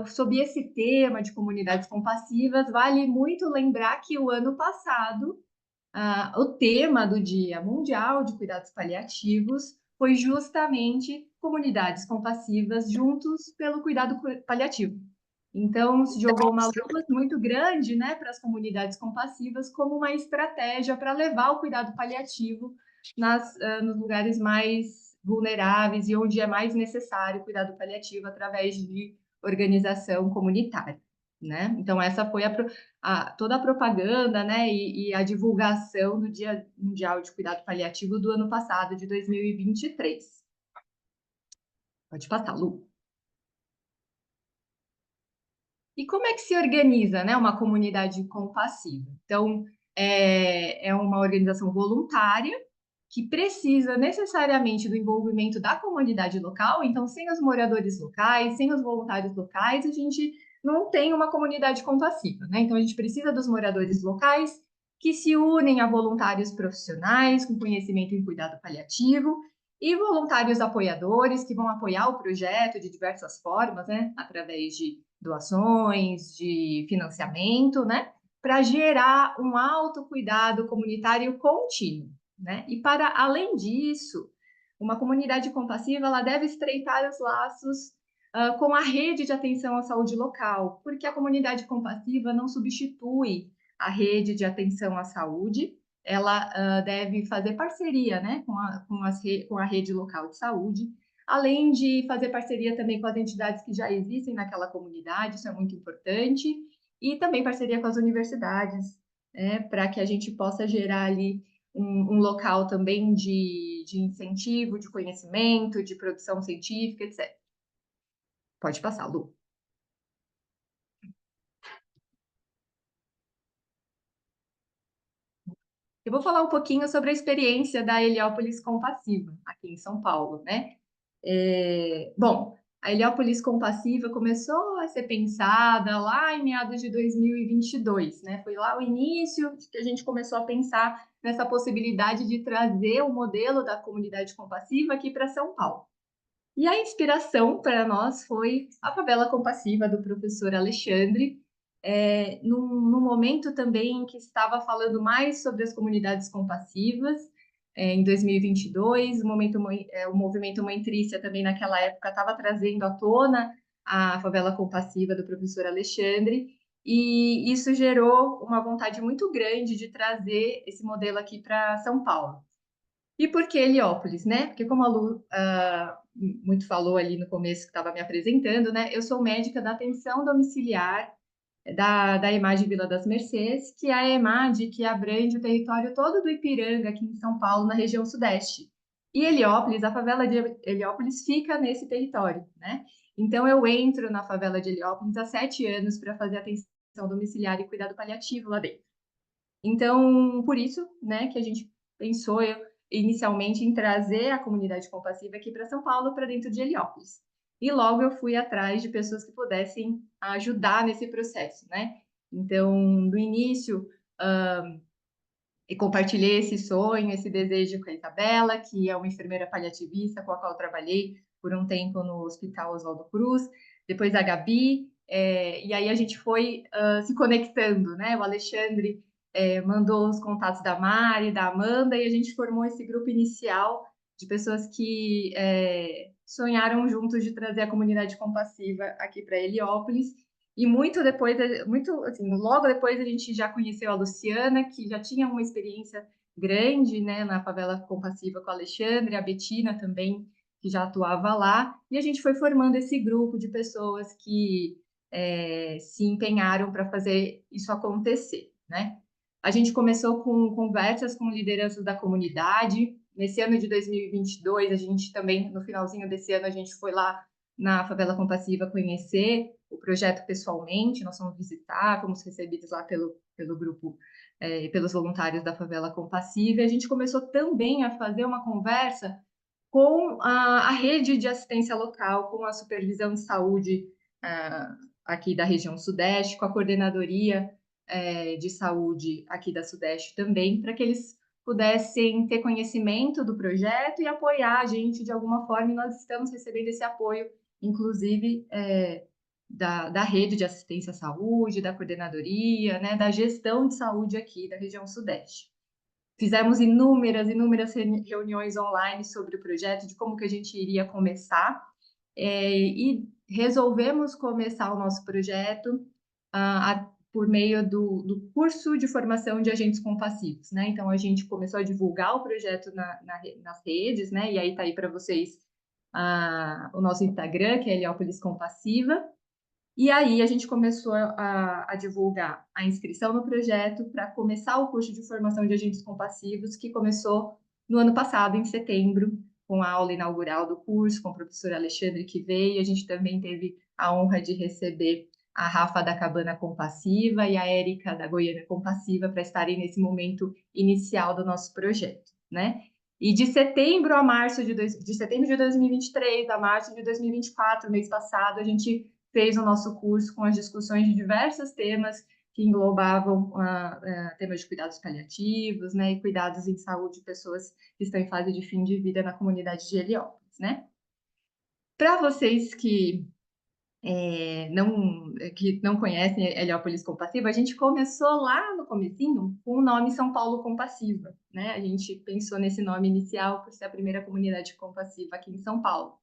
sob esse tema de comunidades compassivas, vale muito lembrar que o ano passado, o tema do Dia Mundial de Cuidados Paliativos foi justamente comunidades compassivas juntos pelo cuidado paliativo. Então, se jogou uma luz muito grande, né, para as comunidades compassivas como uma estratégia para levar o cuidado paliativo nos lugares mais vulneráveis e onde é mais necessário o cuidado paliativo através de organização comunitária, né? Então, essa foi toda a propaganda, né, e a divulgação do Dia Mundial de Cuidado Paliativo do ano passado, de 2023. Pode passar, Lu. E como é que se organiza, né, uma comunidade compassiva? Então, é uma organização voluntária que precisa necessariamente do envolvimento da comunidade local. Então, sem os moradores locais, sem os voluntários locais, a gente não tem uma comunidade compassiva, né? Então, a gente precisa dos moradores locais que se unem a voluntários profissionais com conhecimento em cuidado paliativo e voluntários apoiadores que vão apoiar o projeto de diversas formas, né? Através de doações, de financiamento, né? Para gerar um autocuidado comunitário contínuo, né? E para além disso, uma comunidade compassiva ela deve estreitar os laços com a rede de atenção à saúde local, porque a comunidade compassiva não substitui a rede de atenção à saúde, ela deve fazer parceria, né, com a rede local de saúde, além de fazer parceria também com as entidades que já existem naquela comunidade, isso é muito importante, e também parceria com as universidades, para que a gente possa gerar ali um local também de incentivo, de conhecimento, de produção científica, etc. Pode passar, Lu. Eu vou falar um pouquinho sobre a experiência da Heliópolis Compassiva, aqui em São Paulo, né? Bom, a Heliópolis Compassiva começou a ser pensada lá em meados de 2022, né? Foi lá o início que a gente começou a pensar nessa possibilidade de trazer o modelo da comunidade compassiva aqui para São Paulo. E a inspiração para nós foi a favela compassiva do professor Alexandre, num momento também em que estava falando mais sobre as comunidades compassivas, em 2022, o movimento Mãe Trícia também naquela época estava trazendo à tona a favela compassiva do professor Alexandre, e isso gerou uma vontade muito grande de trazer esse modelo aqui para São Paulo. E por que Heliópolis, né? Porque como a Lu muito falou ali no começo que estava me apresentando, né? Eu sou médica da atenção domiciliar da EMAD Vila das Mercês, que é a EMAD que abrange o território todo do Ipiranga, aqui em São Paulo, na região sudeste. E Heliópolis, a favela de Heliópolis fica nesse território, né? Então eu entro na favela de Heliópolis há 7 anos para fazer atenção domiciliar e cuidado paliativo lá dentro. Então, por isso, né, que a gente pensou inicialmente em trazer a comunidade compassiva aqui para São Paulo, para dentro de Heliópolis. E logo eu fui atrás de pessoas que pudessem ajudar nesse processo, né? Então, no início, e compartilhei esse sonho, esse desejo com a Isabela, que é uma enfermeira paliativista com a qual eu trabalhei por um tempo no Hospital Oswaldo Cruz, depois a Gabi, e aí a gente foi se conectando, né? O Alexandre mandou os contatos da Mari, da Amanda, e a gente formou esse grupo inicial de pessoas que sonharam juntos de trazer a comunidade compassiva aqui para Heliópolis. E muito depois, logo depois a gente já conheceu a Luciana, que já tinha uma experiência grande, né, na favela compassiva com a Alexandre, a Betina também, que já atuava lá, e a gente foi formando esse grupo de pessoas que se empenharam para fazer isso acontecer, né? A gente começou com conversas com lideranças da comunidade. Nesse ano de 2022, a gente também, no finalzinho desse ano, a gente foi lá na Favela Compassiva conhecer o projeto pessoalmente, nós fomos visitar, fomos recebidos lá pelo grupo, pelos voluntários da Favela Compassiva, e a gente começou também a fazer uma conversa com a rede de assistência local, com a supervisão de saúde aqui da região sudeste, com a coordenadoria de saúde aqui da Sudeste também, para que eles pudessem ter conhecimento do projeto e apoiar a gente de alguma forma, e nós estamos recebendo esse apoio, inclusive da rede de assistência à saúde, da coordenadoria, né, da gestão de saúde aqui da região Sudeste. Fizemos inúmeras reuniões online sobre o projeto, de como que a gente iria começar, e resolvemos começar o nosso projeto por meio do curso de formação de agentes compassivos, né? Então, a gente começou a divulgar o projeto nas redes, né? E aí tá aí para vocês o nosso Instagram, que é Heliópolis Compassiva. E aí a gente começou a divulgar a inscrição no projeto para começar o curso de formação de agentes compassivos, que começou no ano passado, em setembro, com a aula inaugural do curso, com o professor Alexandre que veio. A gente também teve a honra de receber a Rafa da Cabana Compassiva e a Érica da Goiânia Compassiva para estarem nesse momento inicial do nosso projeto, né? E de setembro a março de setembro de 2023 a março de 2024, mês passado, a gente fez o nosso curso com as discussões de diversos temas que englobavam temas de cuidados paliativos, né, e cuidados em saúde de pessoas que estão em fase de fim de vida na comunidade de Heliópolis, né? Para vocês que não conhecem Heliópolis Compassiva, a gente começou lá no comecinho com o nome São Paulo Compassiva, né? A gente pensou nesse nome inicial por ser a primeira comunidade compassiva aqui em São Paulo.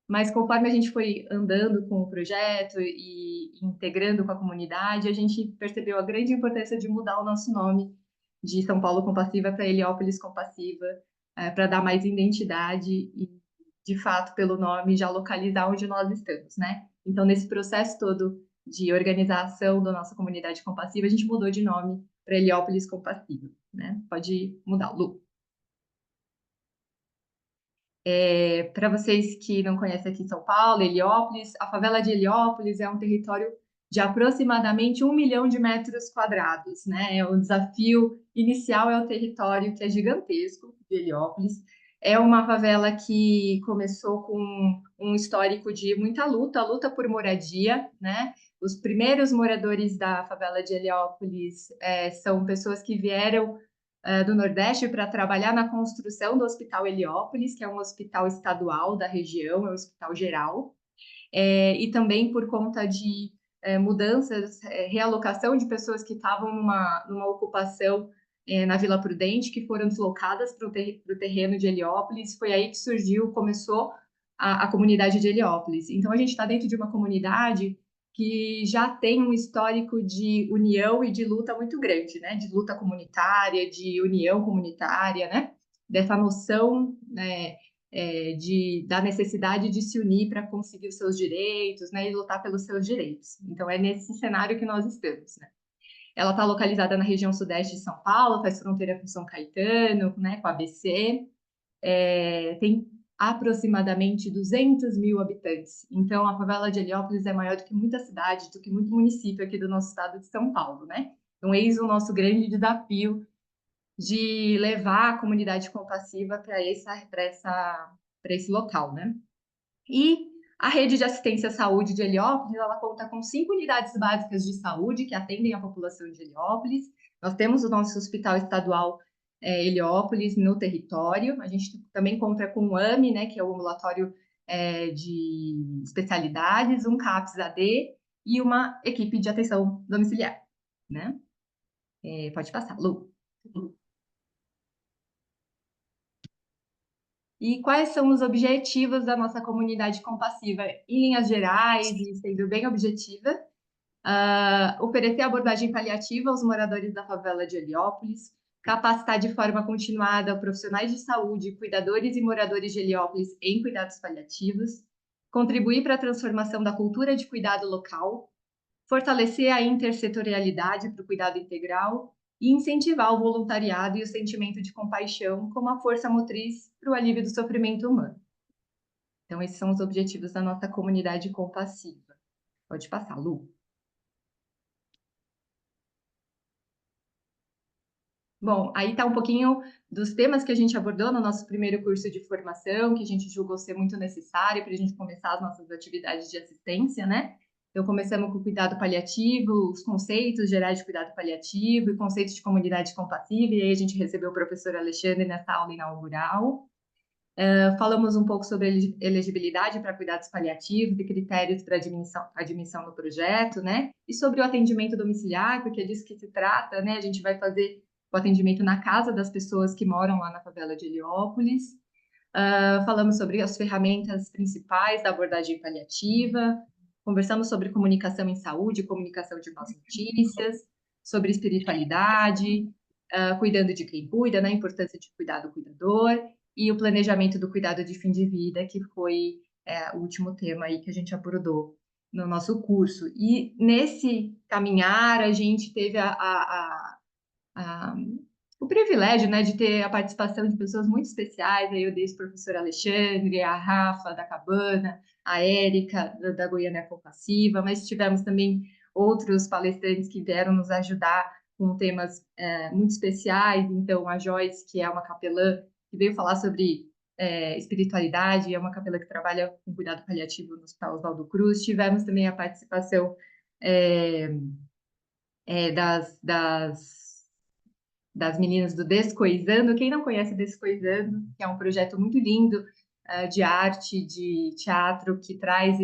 Mas conforme a gente foi andando com o projeto e integrando com a comunidade, a gente percebeu a grande importância de mudar o nosso nome de São Paulo Compassiva para Heliópolis Compassiva, para dar mais identidade e, de fato, pelo nome, já localizar onde nós estamos, né? Então, nesse processo todo de organização da nossa comunidade compassiva, a gente mudou de nome para Heliópolis Compassiva, né? Pode mudar, Lu. Para vocês que não conhecem aqui São Paulo, Heliópolis, a favela de Heliópolis é um território de aproximadamente 1 milhão de metros quadrados, né? O desafio inicial é o território, que é gigantesco, de Heliópolis. É uma favela que começou com um histórico de muita luta por moradia, né? Os primeiros moradores da favela de Heliópolis são pessoas que vieram do Nordeste para trabalhar na construção do Hospital Heliópolis, que é um hospital estadual da região, é um hospital geral, e também por conta de mudanças, realocação de pessoas que estavam numa ocupação na Vila Prudente, que foram deslocadas para o terreno de Heliópolis. Foi aí que começou a comunidade de Heliópolis. Então, a gente está dentro de uma comunidade que já tem um histórico de união e de luta muito grande, né? De luta comunitária, de união comunitária, né? Dessa noção, né, da necessidade de se unir para conseguir os seus direitos, né? E lutar pelos seus direitos. Então, é nesse cenário que nós estamos, né? Ela está localizada na região sudeste de São Paulo, faz fronteira com São Caetano, né? Com a ABC. Tem aproximadamente 200 mil habitantes. Então, a favela de Heliópolis é maior do que muita cidade, do que muito município aqui do nosso estado de São Paulo, né? Então, eis o nosso grande desafio de levar a comunidade compassiva para esse local, né? E a rede de assistência à saúde de Heliópolis, ela conta com 5 unidades básicas de saúde que atendem a população de Heliópolis. Nós temos o nosso hospital estadual Heliópolis no território. A gente também conta com o AME, né, que é o ambulatório de especialidades, um CAPS-AD e uma equipe de atenção domiciliar, né? Pode passar, Lu. E quais são os objetivos da nossa comunidade compassiva? Em linhas gerais, e sendo bem objetiva, oferecer abordagem paliativa aos moradores da favela de Heliópolis, capacitar de forma continuada profissionais de saúde, cuidadores e moradores de Heliópolis em cuidados paliativos, contribuir para a transformação da cultura de cuidado local, fortalecer a intersetorialidade para o cuidado integral e incentivar o voluntariado e o sentimento de compaixão como a força motriz para o alívio do sofrimento humano. Então, esses são os objetivos da nossa comunidade compassiva. Pode passar, Lu. Bom, aí está um pouquinho dos temas que a gente abordou no nosso primeiro curso de formação, que a gente julgou ser muito necessário para a gente começar as nossas atividades de assistência, né? Então, começamos com o cuidado paliativo, os conceitos gerais de cuidado paliativo e conceitos de comunidade compassiva, e aí a gente recebeu o professor Alexandre nessa aula inaugural. Falamos um pouco sobre elegibilidade para cuidados paliativos e critérios para admissão no projeto, né? E sobre o atendimento domiciliar, porque é disso que se trata, né? A gente vai fazer o atendimento na casa das pessoas que moram lá na favela de Heliópolis. Falamos sobre as ferramentas principais da abordagem paliativa, conversamos sobre comunicação em saúde, comunicação de más notícias, sobre espiritualidade, cuidando de quem cuida, né, a importância de cuidar do cuidador, e o planejamento do cuidado de fim de vida, que foi o último tema aí que a gente abordou no nosso curso. E nesse caminhar, a gente teve o privilégio, né, de ter a participação de pessoas muito especiais, aí eu dei o professor Alexandre, a Rafa da Cabana, a Érica da Goiânia Compassiva, mas tivemos também outros palestrantes que vieram nos ajudar com temas muito especiais. Então, a Joyce, que é uma capelã, que veio falar sobre espiritualidade, é uma capelã que trabalha com cuidado paliativo no Hospital Oswaldo Cruz. Tivemos também a participação das meninas do Descoisando. Quem não conhece Descoisando, que é um projeto muito lindo de arte, de teatro, que traz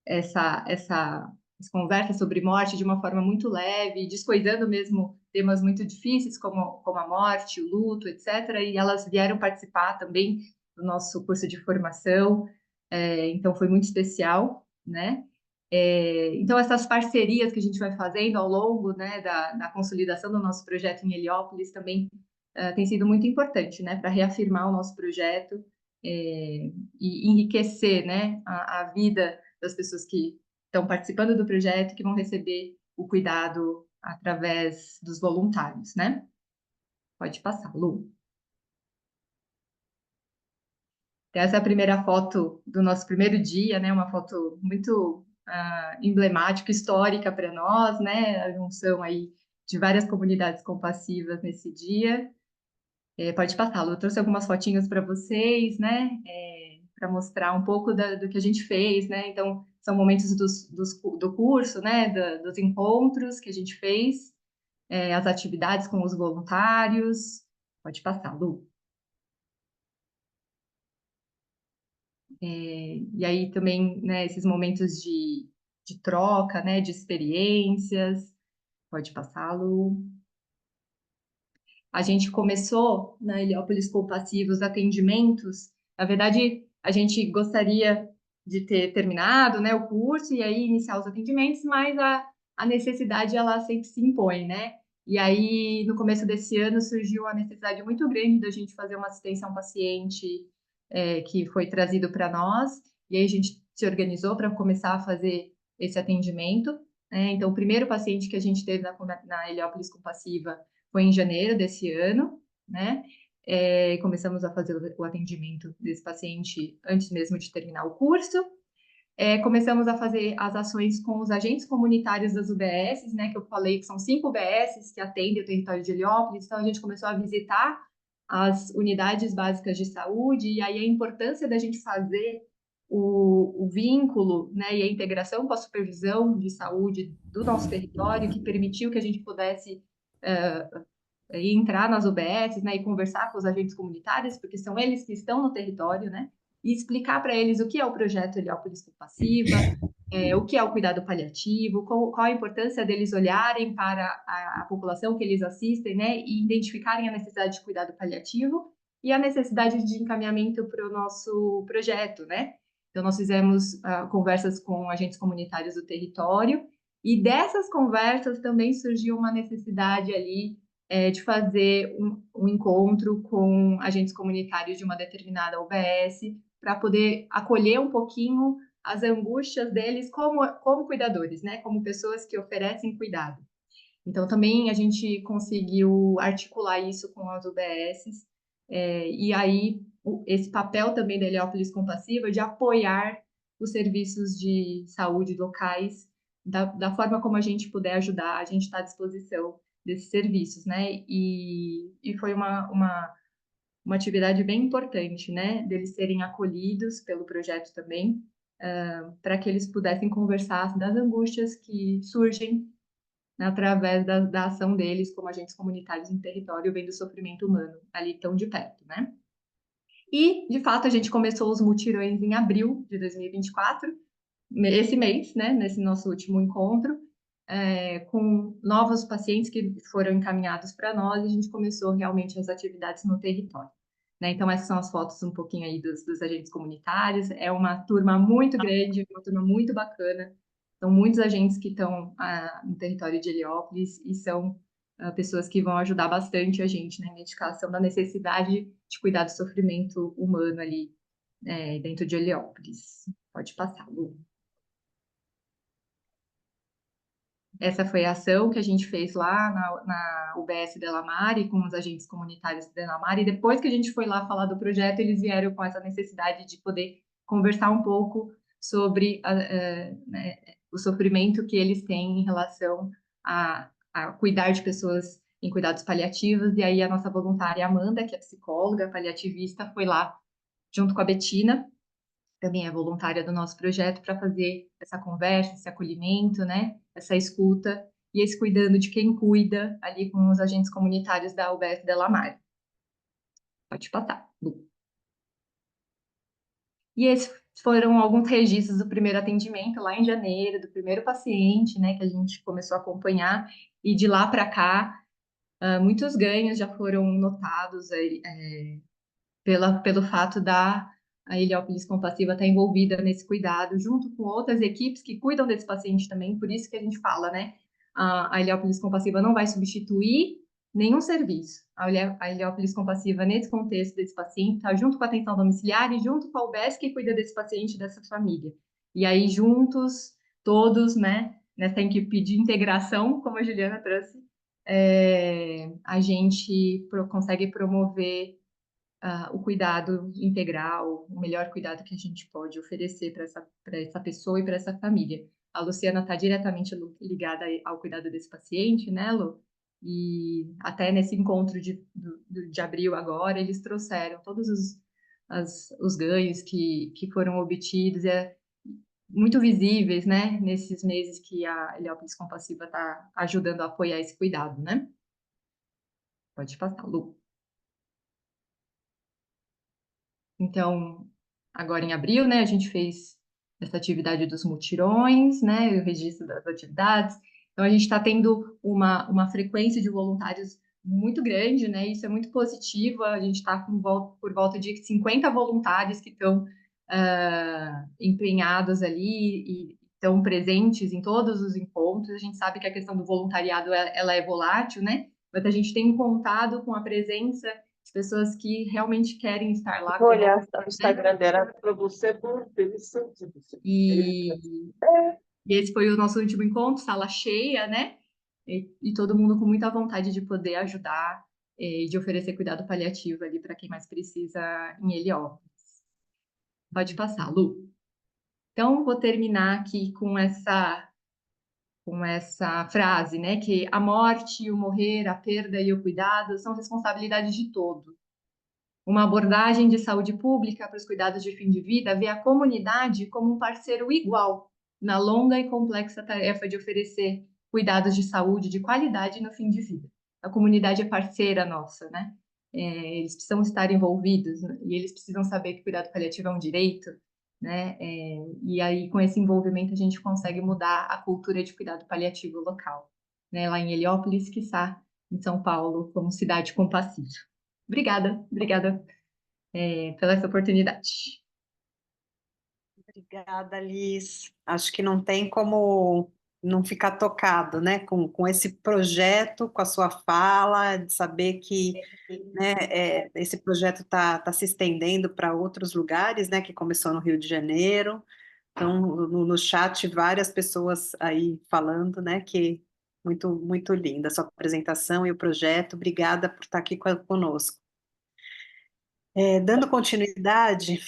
essa conversa sobre morte de uma forma muito leve, descoisando mesmo temas muito difíceis, como a morte, o luto, etc. E elas vieram participar também do nosso curso de formação, então foi muito especial, né? Então, essas parcerias que a gente vai fazendo ao longo, né, da consolidação do nosso projeto em Heliópolis também tem sido muito importante, né, para reafirmar o nosso projeto e enriquecer, né, a vida das pessoas que estão participando do projeto, que vão receber o cuidado através dos voluntários, né? Pode passar, Lu. Então, essa é a primeira foto do nosso primeiro dia, né? Uma foto muito emblemática, histórica para nós, né? A junção aí de várias comunidades compassivas nesse dia. Pode passar, Lu. Eu trouxe algumas fotinhas para vocês, né? Para mostrar um pouco do que a gente fez, né? Então, são momentos do curso, né? Dos encontros que a gente fez, as atividades com os voluntários. Pode passar, Lu. E aí também, né, esses momentos de troca, né, de experiências. Pode passar, Lu. A gente começou na Heliópolis Compassiva os atendimentos. Na verdade, a gente gostaria de ter terminado, né, o curso e aí iniciar os atendimentos, mas a necessidade, ela sempre se impõe, né? E aí, no começo desse ano, surgiu a necessidade muito grande da gente fazer uma assistência a um paciente que foi trazido para nós, e aí a gente se organizou para começar a fazer esse atendimento, né? Então, o primeiro paciente que a gente teve na Heliópolis Compassiva foi em janeiro desse ano, né? Começamos a fazer o atendimento desse paciente antes mesmo de terminar o curso. Começamos a fazer as ações com os agentes comunitários das UBSs, né? Que eu falei que são 5 UBSs que atendem o território de Heliópolis. Então, a gente começou a visitar as unidades básicas de saúde, e aí a importância da gente fazer o vínculo, né, e a integração com a supervisão de saúde do nosso território, que permitiu que a gente pudesse entrar nas UBSs, né, e conversar com os agentes comunitários, porque são eles que estão no território, né, e explicar para eles o que é o projeto Heliópolis Compassiva, o que é o cuidado paliativo, qual a importância deles olharem para a população que eles assistem, né, e identificarem a necessidade de cuidado paliativo e a necessidade de encaminhamento para o nosso projeto, né. Então, nós fizemos conversas com agentes comunitários do território, e dessas conversas também surgiu uma necessidade ali de fazer um encontro com agentes comunitários de uma determinada UBS para poder acolher um pouquinho as angústias deles como cuidadores, né? Como pessoas que oferecem cuidado. Então, também a gente conseguiu articular isso com as UBSs, e aí esse papel também da Heliópolis Compassiva de apoiar os serviços de saúde locais, da forma como a gente puder ajudar, a gente está à disposição desses serviços, né? E foi uma atividade bem importante, né? Deles serem acolhidos pelo projeto também, para que eles pudessem conversar das angústias que surgem através da ação deles como agentes comunitários em território, vendo o sofrimento humano ali tão de perto, né? E, de fato, a gente começou os mutirões em abril de 2024, esse mês, né? Nesse nosso último encontro, com novos pacientes que foram encaminhados para nós, e a gente começou realmente as atividades no território. né? Então, essas são as fotos um pouquinho aí dos agentes comunitários. É uma turma muito grande, uma turma muito bacana. São muitos agentes que estão no território de Heliópolis e são pessoas que vão ajudar bastante a gente na identificação da necessidade de cuidar do sofrimento humano ali dentro de Heliópolis. Pode passar, Lu. Essa foi a ação que a gente fez lá na UBS Delamare, com os agentes comunitários de Delamare, e depois que a gente foi lá falar do projeto, eles vieram com essa necessidade de poder conversar um pouco sobre né, o sofrimento que eles têm em relação a cuidar de pessoas em cuidados paliativos, e aí a nossa voluntária Amanda, que é psicóloga, paliativista, foi lá junto com a Betina, também é voluntária do nosso projeto, para fazer essa conversa, esse acolhimento, né? Essa escuta e esse cuidando de quem cuida ali com os agentes comunitários da UBS Delamare. Pode passar, Lu. E esses foram alguns registros do primeiro atendimento lá em janeiro, do primeiro paciente, né, que a gente começou a acompanhar, e de lá para cá, muitos ganhos já foram notados aí, pelo fato da Heliópolis Compassiva estar envolvida nesse cuidado, junto com outras equipes que cuidam desse paciente também, por isso que a gente fala, né? A Heliópolis Compassiva não vai substituir nenhum serviço. A Heliópolis Compassiva, nesse contexto desse paciente, está junto com a atenção domiciliar e junto com a UBS que cuida desse paciente e dessa família. E aí, juntos, todos, né, nessa equipe de integração, como a Juliana trouxe, a gente consegue promover o cuidado integral, o melhor cuidado que a gente pode oferecer para essa pessoa e para essa família. A Luciana está diretamente ligada ao cuidado desse paciente, né, Lu? E até nesse encontro de abril agora, eles trouxeram todos os ganhos que foram obtidos, muito visíveis, né, nesses meses que a Heliópolis Compassiva está ajudando a apoiar esse cuidado, né? Pode passar, Lu. Então, agora em abril, né, a gente fez essa atividade dos mutirões, né, o registro das atividades. Então, a gente está tendo uma frequência de voluntários muito grande, né, isso é muito positivo. A gente está por volta de 50 voluntários que estão empenhados ali e estão presentes em todos os encontros. A gente sabe que a questão do voluntariado ela é volátil, né, mas a gente tem contado com a presença de pessoas que realmente querem estar lá. Vou olhar o Instagram dela para você, interessante. E esse foi o nosso último encontro, sala cheia, né? E todo mundo com muita vontade de poder ajudar e de oferecer cuidado paliativo ali para quem mais precisa em Heliópolis. Pode passar, Lu. Então, vou terminar aqui com essa frase, né? Que a morte, o morrer, a perda e o cuidado são responsabilidades de todos. Uma abordagem de saúde pública para os cuidados de fim de vida vê a comunidade como um parceiro igual na longa e complexa tarefa de oferecer cuidados de saúde de qualidade no fim de vida. A comunidade é parceira nossa, né? Eles precisam estar envolvidos, né? E eles precisam saber que cuidado paliativo é um direito, né? E aí, com esse envolvimento, a gente consegue mudar a cultura de cuidado paliativo local, né? Lá em Heliópolis, quiçá em São Paulo, como cidade compassiva. Obrigada pela essa oportunidade. Obrigada, Liz. Acho que não tem como não ficar tocado, né, com esse projeto, com a sua fala, de saber que, né, esse projeto está se estendendo para outros lugares, né, que começou no Rio de Janeiro. Então, no chat, várias pessoas aí falando, né, que muito, muito linda a sua apresentação e o projeto. Obrigada por estar aqui conosco. Dando continuidade,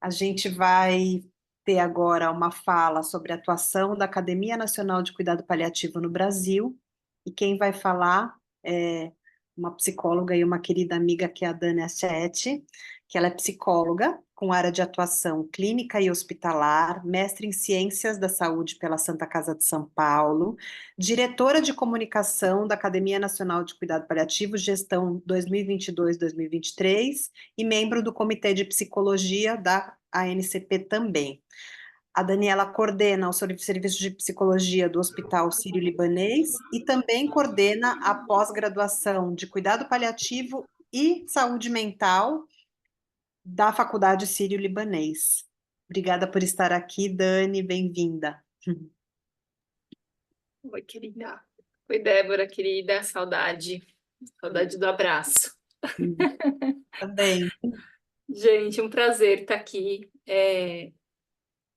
a gente vai ter agora uma fala sobre a atuação da Academia Nacional de Cuidado Paliativo no Brasil, e quem vai falar é uma psicóloga e uma querida amiga, que é a Dani Ascetti, que ela é psicóloga com área de atuação clínica e hospitalar, mestre em Ciências da Saúde pela Santa Casa de São Paulo, diretora de comunicação da Academia Nacional de Cuidado Paliativo, gestão 2022-2023, e membro do Comitê de Psicologia da ANCP também. A Daniela coordena o serviço de psicologia do Hospital Sírio-Libanês e também coordena a pós-graduação de cuidado paliativo e Saúde Mental da Faculdade Sírio-Libanês. Obrigada por estar aqui, Dani, bem-vinda. Oi, querida. Oi, Débora, querida. Saudade. Saudade do abraço. Também. Gente, um prazer estar aqui.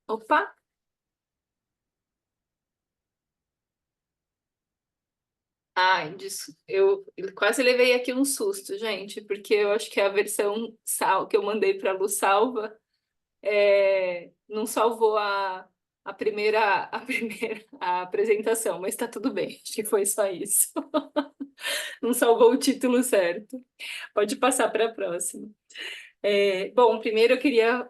Opa! Ai, eu quase levei aqui um susto, gente, porque eu acho que a versão que eu mandei para a Lu salva não salvou a primeira a apresentação, mas está tudo bem, acho que foi só isso. Não salvou o título certo. Pode passar para a próxima. Bom, primeiro eu queria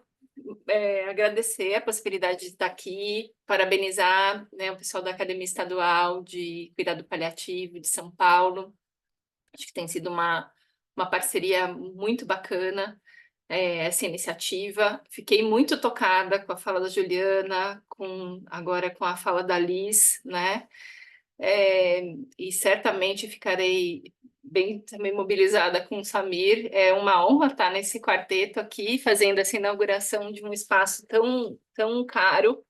agradecer a possibilidade de estar aqui, parabenizar, né, o pessoal da Academia Estadual de Cuidado Paliativo de São Paulo. Acho que tem sido uma parceria muito bacana, essa iniciativa. Fiquei muito tocada com a fala da Juliana, agora com a fala da Liz, né? E certamente ficarei bem também mobilizada com o Samir. É uma honra estar nesse quarteto aqui, fazendo essa inauguração de um espaço tão caro,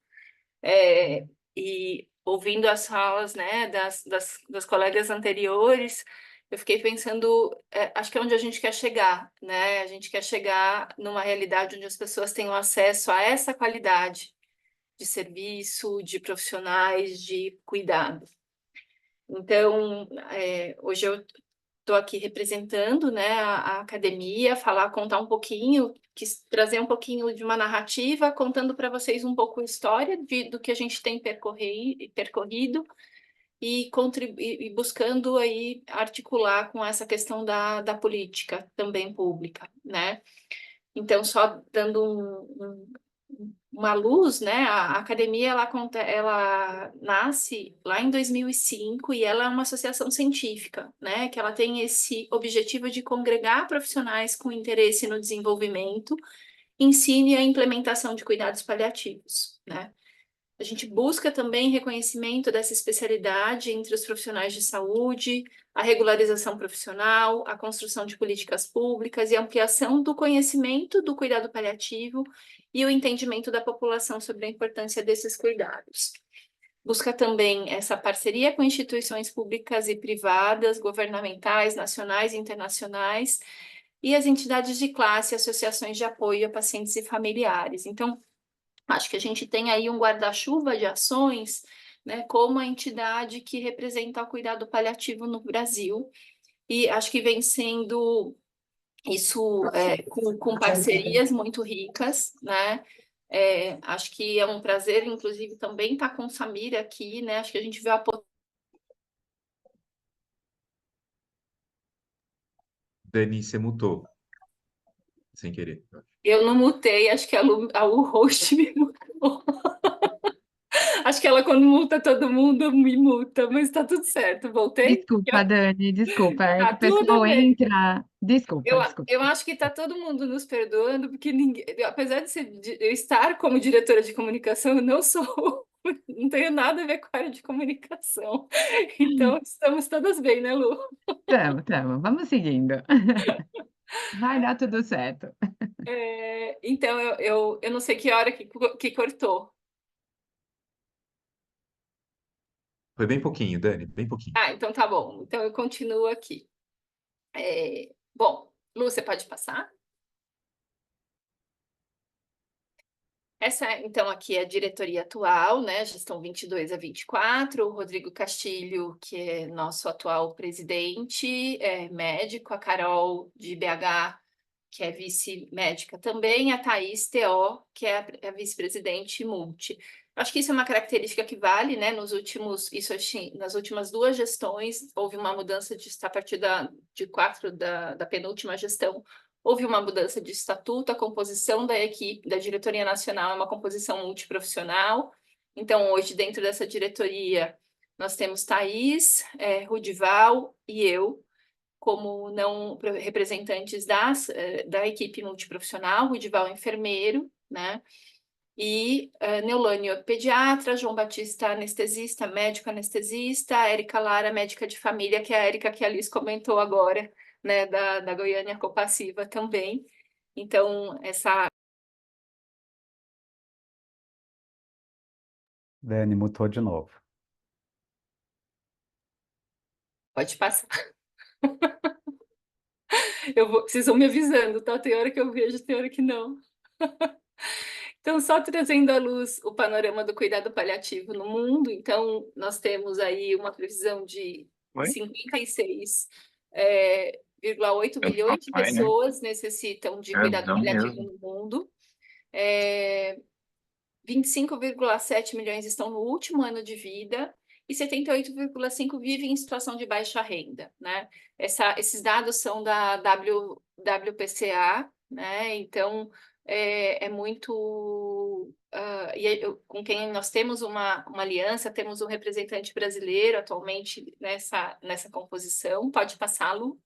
e ouvindo as falas, né, das colegas anteriores, eu fiquei pensando, acho que é onde a gente quer chegar, né? A gente quer chegar numa realidade onde as pessoas tenham acesso a essa qualidade de serviço, de profissionais, de cuidado. Então, hoje eu estou aqui representando, né, a academia, contar um pouquinho, quis trazer um pouquinho de uma narrativa, contando para vocês um pouco a história do que a gente tem percorrido e buscando aí articular com essa questão da política também pública, né? Então, só dando uma luz, né? A academia ela nasce lá em 2005 e ela é uma associação científica, né? Que ela tem esse objetivo de congregar profissionais com interesse no desenvolvimento, ensino e a implementação de cuidados paliativos, né? A gente busca também reconhecimento dessa especialidade entre os profissionais de saúde, a regularização profissional, a construção de políticas públicas e a ampliação do conhecimento do cuidado paliativo e o entendimento da população sobre a importância desses cuidados. Busca também essa parceria com instituições públicas e privadas, governamentais, nacionais e internacionais, e as entidades de classe e associações de apoio a pacientes e familiares. Então, acho que a gente tem aí um guarda-chuva de ações, né, como a entidade que representa o cuidado paliativo no Brasil, e acho que vem sendo isso com parcerias muito ricas, né? Acho que é um prazer, inclusive, também estar com o Samir aqui, né? Acho que a gente vê a Dani, você mutou, sem querer. Eu não mutei, acho que a host me mutou. Acho que ela, quando multa todo mundo, me multa, mas tá tudo certo. Voltei? Desculpa, Dani, desculpa. É Tá que o tudo pessoal bem. entra. Desculpa. Eu acho que tá todo mundo nos perdoando, porque ninguém, apesar eu estar como diretora de comunicação, eu não sou, não tenho nada a ver com a área de comunicação. Então, estamos todas bem, né, Lu? Tamo. Vamos seguindo. Vai dar tudo certo. Então, eu não sei que hora que cortou. Foi bem pouquinho, Dani, bem pouquinho. Então tá bom. Então eu continuo aqui. Bom, Lu, você pode passar? Essa, então, aqui é a diretoria atual, né? Gestão 22 a 24. O Rodrigo Castilho, que é nosso atual presidente, é médico. A Carol, de BH, que é vice-médica também. A Thaís TO, que é a vice-presidente multi. Acho que isso é uma característica que vale, né? Nas últimas duas gestões, houve uma mudança a partir da penúltima gestão, houve uma mudança de estatuto, a composição da equipe, da diretoria nacional é uma composição multiprofissional. Então, hoje, dentro dessa diretoria, nós temos Thaís, Rudival e eu, como não representantes da equipe multiprofissional. Rudival é enfermeiro, né? E Neulânio, pediatra, João Batista, anestesista, médico anestesista, Érica Lara, médica de família, que é a Érica que a Liz comentou agora, né, da Goiânia Copassiva também. Então, essa... Dani, mutou de novo. Pode passar. Vocês vão me avisando, tá? Tem hora que eu vejo, tem hora que não. Então, só trazendo à luz o panorama do cuidado paliativo no mundo, então, nós temos aí uma previsão de 56,8 bilhões de pessoas necessitam de cuidado paliativo no mundo. 25,7 milhões estão no último ano de vida e 78,5 vivem em situação de baixa renda, né? Esses dados são da WPCA, né? Então, é muito... com quem nós temos uma aliança, temos um representante brasileiro atualmente nessa composição. Pode passá-lo.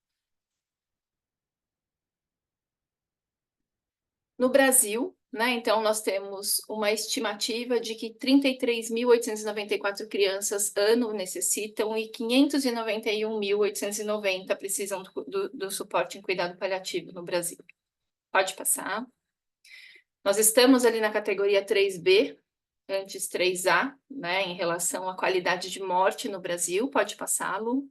No Brasil, né, então, nós temos uma estimativa de que 33.894 crianças ano necessitam e 591.890 precisam do suporte em cuidado paliativo no Brasil. Pode passar. Nós estamos ali na categoria 3B, antes 3A, né, em relação à qualidade de morte no Brasil. Pode passá-lo.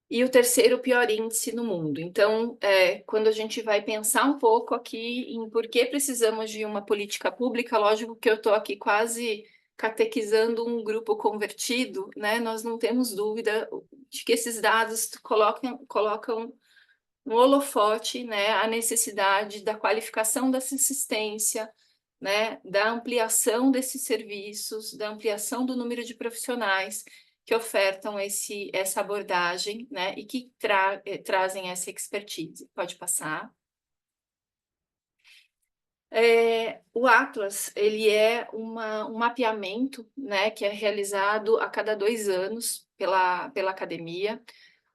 E o terceiro pior índice no mundo. Então, quando a gente vai pensar um pouco aqui em por que precisamos de uma política pública, lógico que eu estou aqui quase catequizando um grupo convertido, né? Nós não temos dúvida de que esses dados colocam no holofote, né, a necessidade da qualificação dessa assistência, né, da ampliação desses serviços, da ampliação do número de profissionais que ofertam essa abordagem, né, e que trazem essa expertise. Pode passar. O Atlas, ele é um mapeamento, né, que é realizado a cada 2 anos pela academia.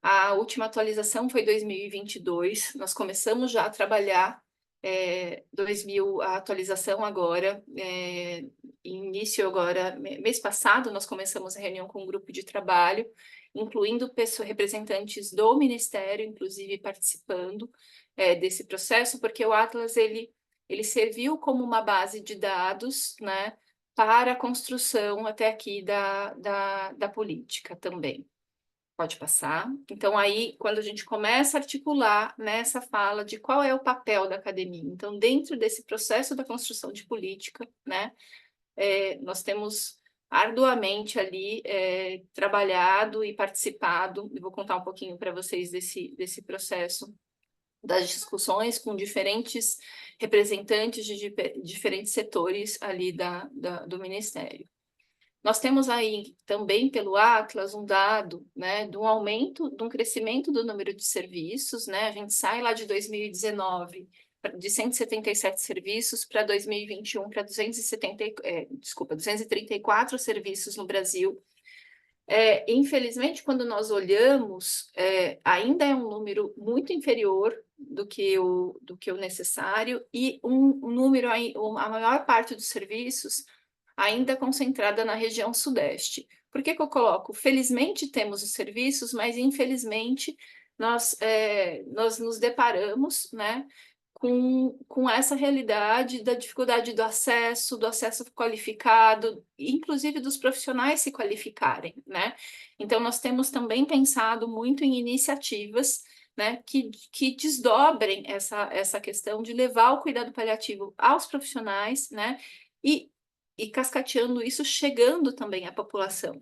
A última atualização foi 2022, nós começamos já a trabalhar a atualização agora, início agora, mês passado, nós começamos a reunião com um grupo de trabalho, incluindo representantes do Ministério, inclusive participando desse processo, porque o Atlas, ele serviu como uma base de dados, né, para a construção até aqui da política também. Pode passar. Então, aí, quando a gente começa a articular nessa fala de qual é o papel da academia, então, dentro desse processo da construção de política, né, nós temos arduamente ali trabalhado e participado, eu vou contar um pouquinho para vocês desse processo, das discussões com diferentes representantes de diferentes setores ali do Ministério. Nós temos aí também pelo Atlas um dado, né, de um aumento, de um crescimento do número de serviços, né? A gente sai lá de 2019 de 177 serviços para 2021 para 234 serviços no Brasil. Infelizmente, quando nós olhamos, ainda é um número muito inferior do que o necessário e um número, a maior parte dos serviços ainda concentrada na região sudeste. Por que eu coloco? Felizmente temos os serviços, mas infelizmente nós nos deparamos, né, com essa realidade da dificuldade do acesso qualificado, inclusive dos profissionais se qualificarem, né? Então, nós temos também pensado muito em iniciativas, né, que desdobrem essa questão de levar o cuidado paliativo aos profissionais, né, e cascateando isso, chegando também à população.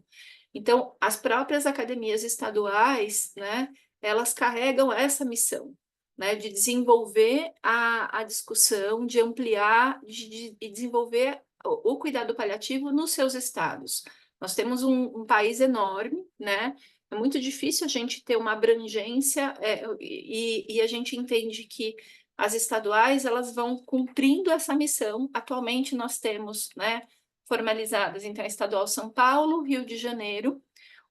Então, as próprias academias estaduais, né, elas carregam essa missão, né, de desenvolver a discussão, de ampliar, de desenvolver o cuidado paliativo nos seus estados. Nós temos um país enorme, né? É muito difícil a gente ter uma abrangência e a gente entende que as estaduais, elas vão cumprindo essa missão. Atualmente nós temos, né, formalizadas, então, a Estadual São Paulo, Rio de Janeiro,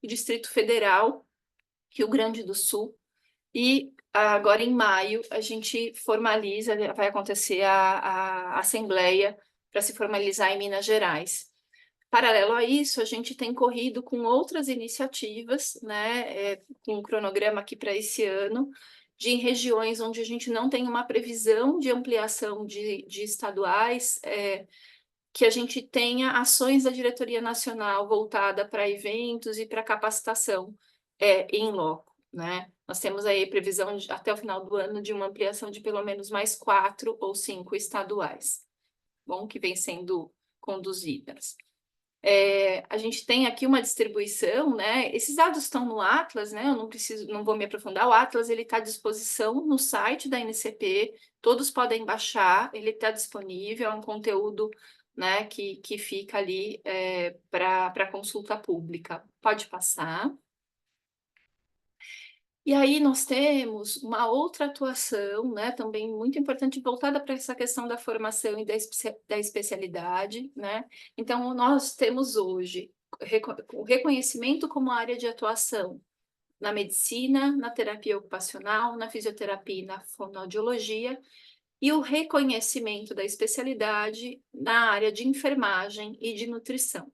o Distrito Federal, Rio Grande do Sul, e agora em maio a gente formaliza, vai acontecer a Assembleia para se formalizar em Minas Gerais. Paralelo a isso, a gente tem corrido com outras iniciativas, né, com um cronograma aqui para esse ano, de em regiões onde a gente não tem uma previsão de ampliação de estaduais, que a gente tenha ações da diretoria nacional voltada para eventos e para capacitação em loco, né? Nós temos aí previsão até o final do ano de uma ampliação de pelo menos mais 4 ou 5 estaduais, bom, que vem sendo conduzidas. A gente tem aqui uma distribuição, né? Esses dados estão no Atlas, né? Eu não vou me aprofundar. O Atlas ele está à disposição no site da NCP, todos podem baixar, ele está disponível, é um conteúdo, né, que fica ali para consulta pública. Pode passar. E aí nós temos uma outra atuação, né, também muito importante, voltada para essa questão da formação e da especialidade, né? Então, nós temos hoje o reconhecimento como área de atuação na medicina, na terapia ocupacional, na fisioterapia e na fonoaudiologia, e o reconhecimento da especialidade na área de enfermagem e de nutrição.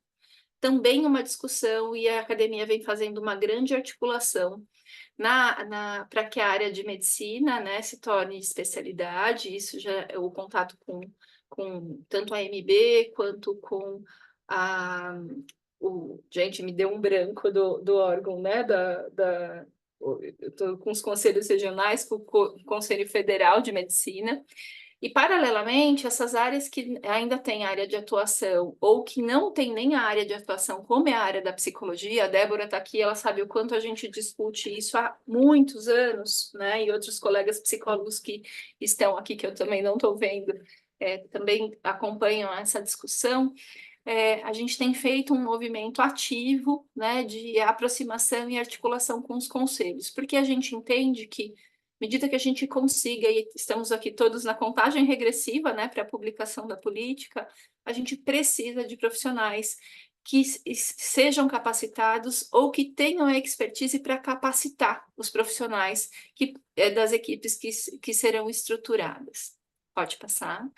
Também uma discussão, e a academia vem fazendo uma grande articulação para que a área de medicina, né, se torne especialidade. Isso já é o contato com tanto a AMB quanto com gente, me deu um branco do órgão, né, eu estou com os conselhos regionais, com o Conselho Federal de Medicina. E, paralelamente, essas áreas que ainda têm área de atuação ou que não tem nem a área de atuação, como é a área da psicologia, a Débora está aqui, ela sabe o quanto a gente discute isso há muitos anos, né? E outros colegas psicólogos que estão aqui, que eu também não estou vendo, também acompanham essa discussão. A gente tem feito um movimento ativo, né, de aproximação e articulação com os conselhos, porque a gente entende que, à medida que a gente consiga, e estamos aqui todos na contagem regressiva, né, para a publicação da política, a gente precisa de profissionais que sejam capacitados ou que tenham a expertise para capacitar os profissionais das equipes que serão estruturadas. Pode passar.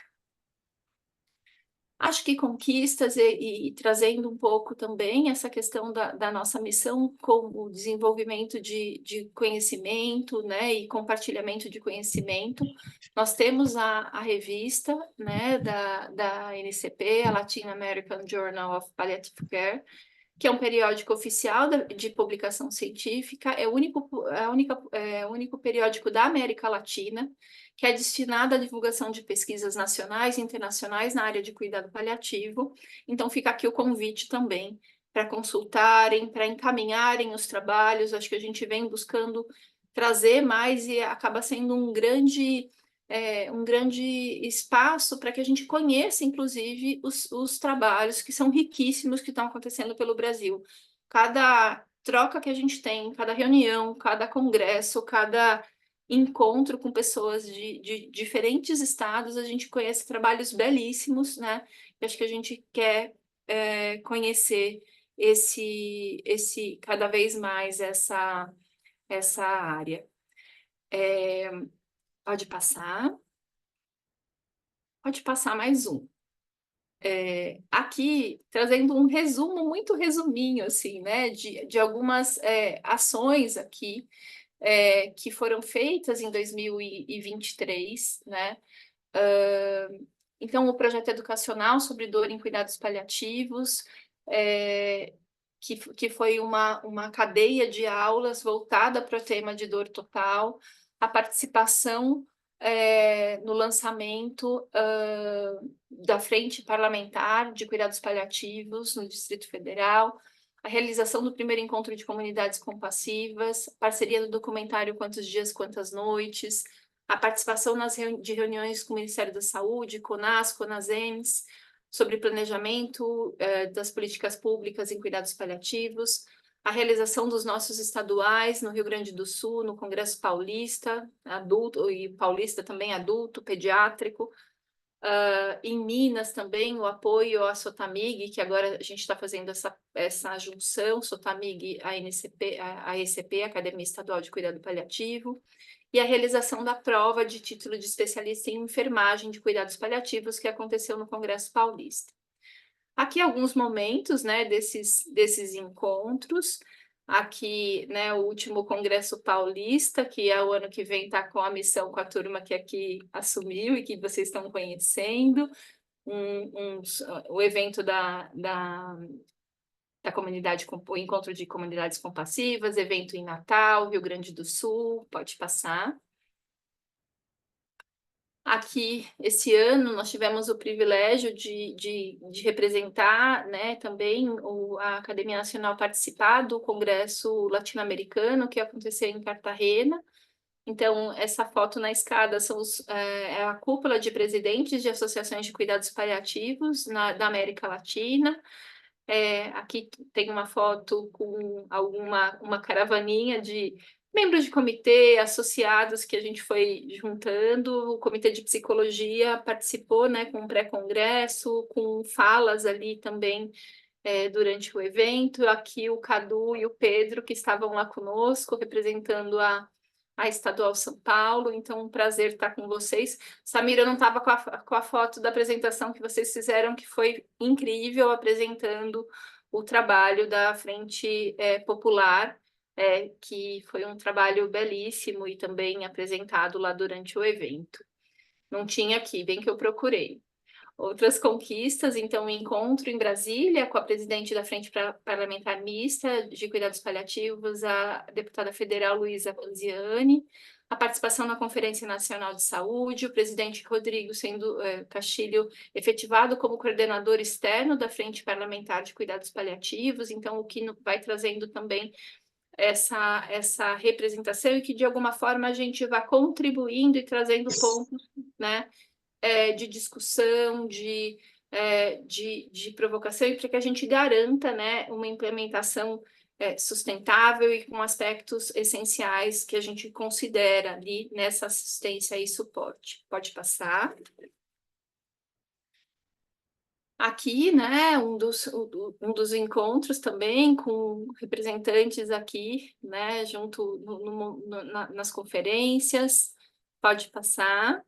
Acho que conquistas e trazendo um pouco também essa questão da nossa missão com o desenvolvimento de conhecimento, né, e compartilhamento de conhecimento. Nós temos a revista, né, da NCP, a Latin American Journal of Palliative Care, que é um periódico oficial de publicação científica, é o único periódico da América Latina, que é destinado à divulgação de pesquisas nacionais e internacionais na área de cuidado paliativo. Então, fica aqui o convite também para consultarem, para encaminharem os trabalhos. Acho que a gente vem buscando trazer mais e acaba sendo um grande espaço para que a gente conheça, inclusive, os trabalhos que são riquíssimos que estão acontecendo pelo Brasil. Cada troca que a gente tem, cada reunião, cada congresso, cada encontro com pessoas de diferentes estados, a gente conhece trabalhos belíssimos, né? E acho que a gente quer conhecer cada vez mais essa área. Pode passar. Pode passar mais um. Aqui, trazendo um resumo, muito resuminho, assim, né, de algumas ações aqui que foram feitas em 2023, né? Então, o projeto educacional sobre dor em cuidados paliativos, que foi uma cadeia de aulas voltada para o tema de dor total, a participação no lançamento da Frente Parlamentar de Cuidados Paliativos no Distrito Federal, a realização do primeiro encontro de comunidades compassivas, parceria do documentário Quantos Dias, Quantas Noites, a participação de reuniões com o Ministério da Saúde, CONAS, CONASEMS, sobre planejamento das políticas públicas em cuidados paliativos, a realização dos nossos estaduais no Rio Grande do Sul, no Congresso Paulista, adulto, e paulista também adulto, pediátrico, em Minas também, o apoio à Sotamig, que agora a gente está fazendo essa junção, Sotamig, a NCP, a ECP, Academia Estadual de Cuidado Paliativo, e a realização da prova de título de especialista em enfermagem de cuidados paliativos, que aconteceu no Congresso Paulista. Aqui alguns momentos, né, desses encontros. Aqui, né, o último Congresso Paulista, que é o ano que vem está com a missão com a turma que aqui assumiu e que vocês estão conhecendo. O evento da comunidade, o encontro de comunidades compassivas, evento em Natal, Rio Grande do Sul, pode passar. Aqui, esse ano, nós tivemos o privilégio de representar, né, também a Academia Nacional participar do Congresso Latino-Americano, que aconteceu em Cartagena. Então, essa foto na escada é a cúpula de presidentes de associações de cuidados paliativos da América Latina. Aqui tem uma foto com uma caravaninha de membros de comitê, associados que a gente foi juntando. O Comitê de Psicologia participou, né, com um pré-congresso, com falas ali também durante o evento. Aqui o Cadu e o Pedro, que estavam lá conosco, representando a Estadual São Paulo. Então, um prazer estar com vocês. Samira não estava com a foto da apresentação que vocês fizeram, que foi incrível, apresentando o trabalho da Frente Popular, que foi um trabalho belíssimo e também apresentado lá durante o evento. Não tinha aqui, bem que eu procurei. Outras conquistas, então, o encontro em Brasília com a presidente da Frente Parlamentar Mista de Cuidados Paliativos, a deputada federal Luísa Canziani, a participação na Conferência Nacional de Saúde, o presidente Rodrigo Castilho efetivado como coordenador externo da Frente Parlamentar de Cuidados Paliativos, então, o que vai trazendo também essa representação e que, de alguma forma, a gente vai contribuindo e trazendo pontos, né, de discussão, de provocação, e para que a gente garanta, né, uma implementação sustentável e com aspectos essenciais que a gente considera ali nessa assistência e suporte. Pode passar. Aqui, né, um dos encontros também com representantes aqui, né, junto nas conferências. Pode passar.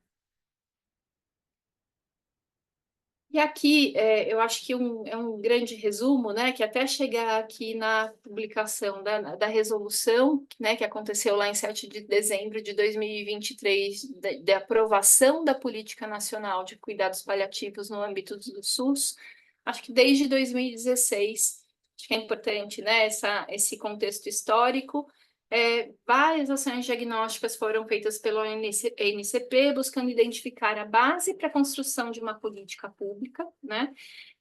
E aqui, eu acho que é um grande resumo, né, que até chegar aqui na publicação da resolução, né, que aconteceu lá em 7 de dezembro de 2023, de aprovação da Política Nacional de Cuidados Paliativos no âmbito do SUS, acho que desde 2016, acho que é importante, né, esse contexto histórico. Várias ações diagnósticas foram feitas pelo ANCP, buscando identificar a base para a construção de uma política pública, né?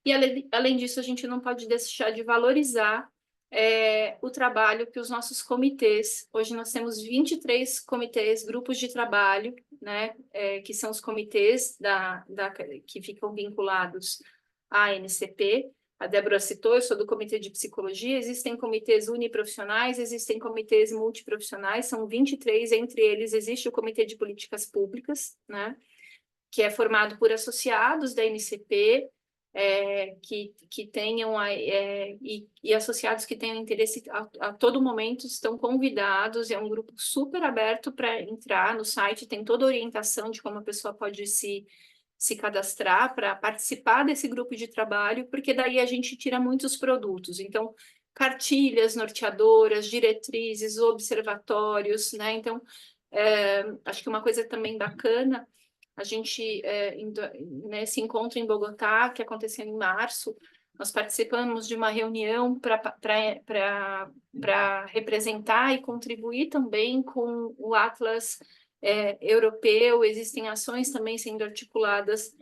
E, além disso, a gente não pode deixar de valorizar o trabalho que os nossos comitês, hoje nós temos 23 comitês, grupos de trabalho, né? Que são os comitês que ficam vinculados à ANCP. A Débora citou, eu sou do Comitê de Psicologia, existem comitês uniprofissionais, existem comitês multiprofissionais, são 23, entre eles existe o Comitê de Políticas Públicas, né, que é formado por associados da ANCP, que tenham, e associados que tenham interesse a todo momento estão convidados, é um grupo super aberto para entrar no site, tem toda a orientação de como a pessoa pode se cadastrar para participar desse grupo de trabalho, porque daí a gente tira muitos produtos. Então, cartilhas norteadoras, diretrizes, observatórios, né? Então, acho que uma coisa também bacana, a gente, nesse encontro em Bogotá, que aconteceu em março, nós participamos de uma reunião para representar e contribuir também com o Atlas europeu. Existem ações também sendo articuladas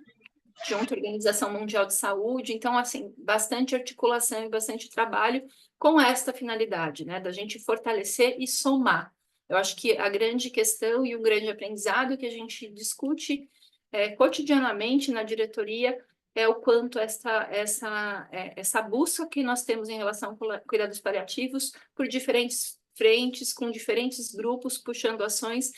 junto à Organização Mundial de Saúde, então, assim, bastante articulação e bastante trabalho com esta finalidade, né, da gente fortalecer e somar. Eu acho que a grande questão e o grande aprendizado que a gente discute cotidianamente na diretoria é o quanto essa busca que nós temos em relação com cuidados paliativos por diferentes frentes, com diferentes grupos puxando ações,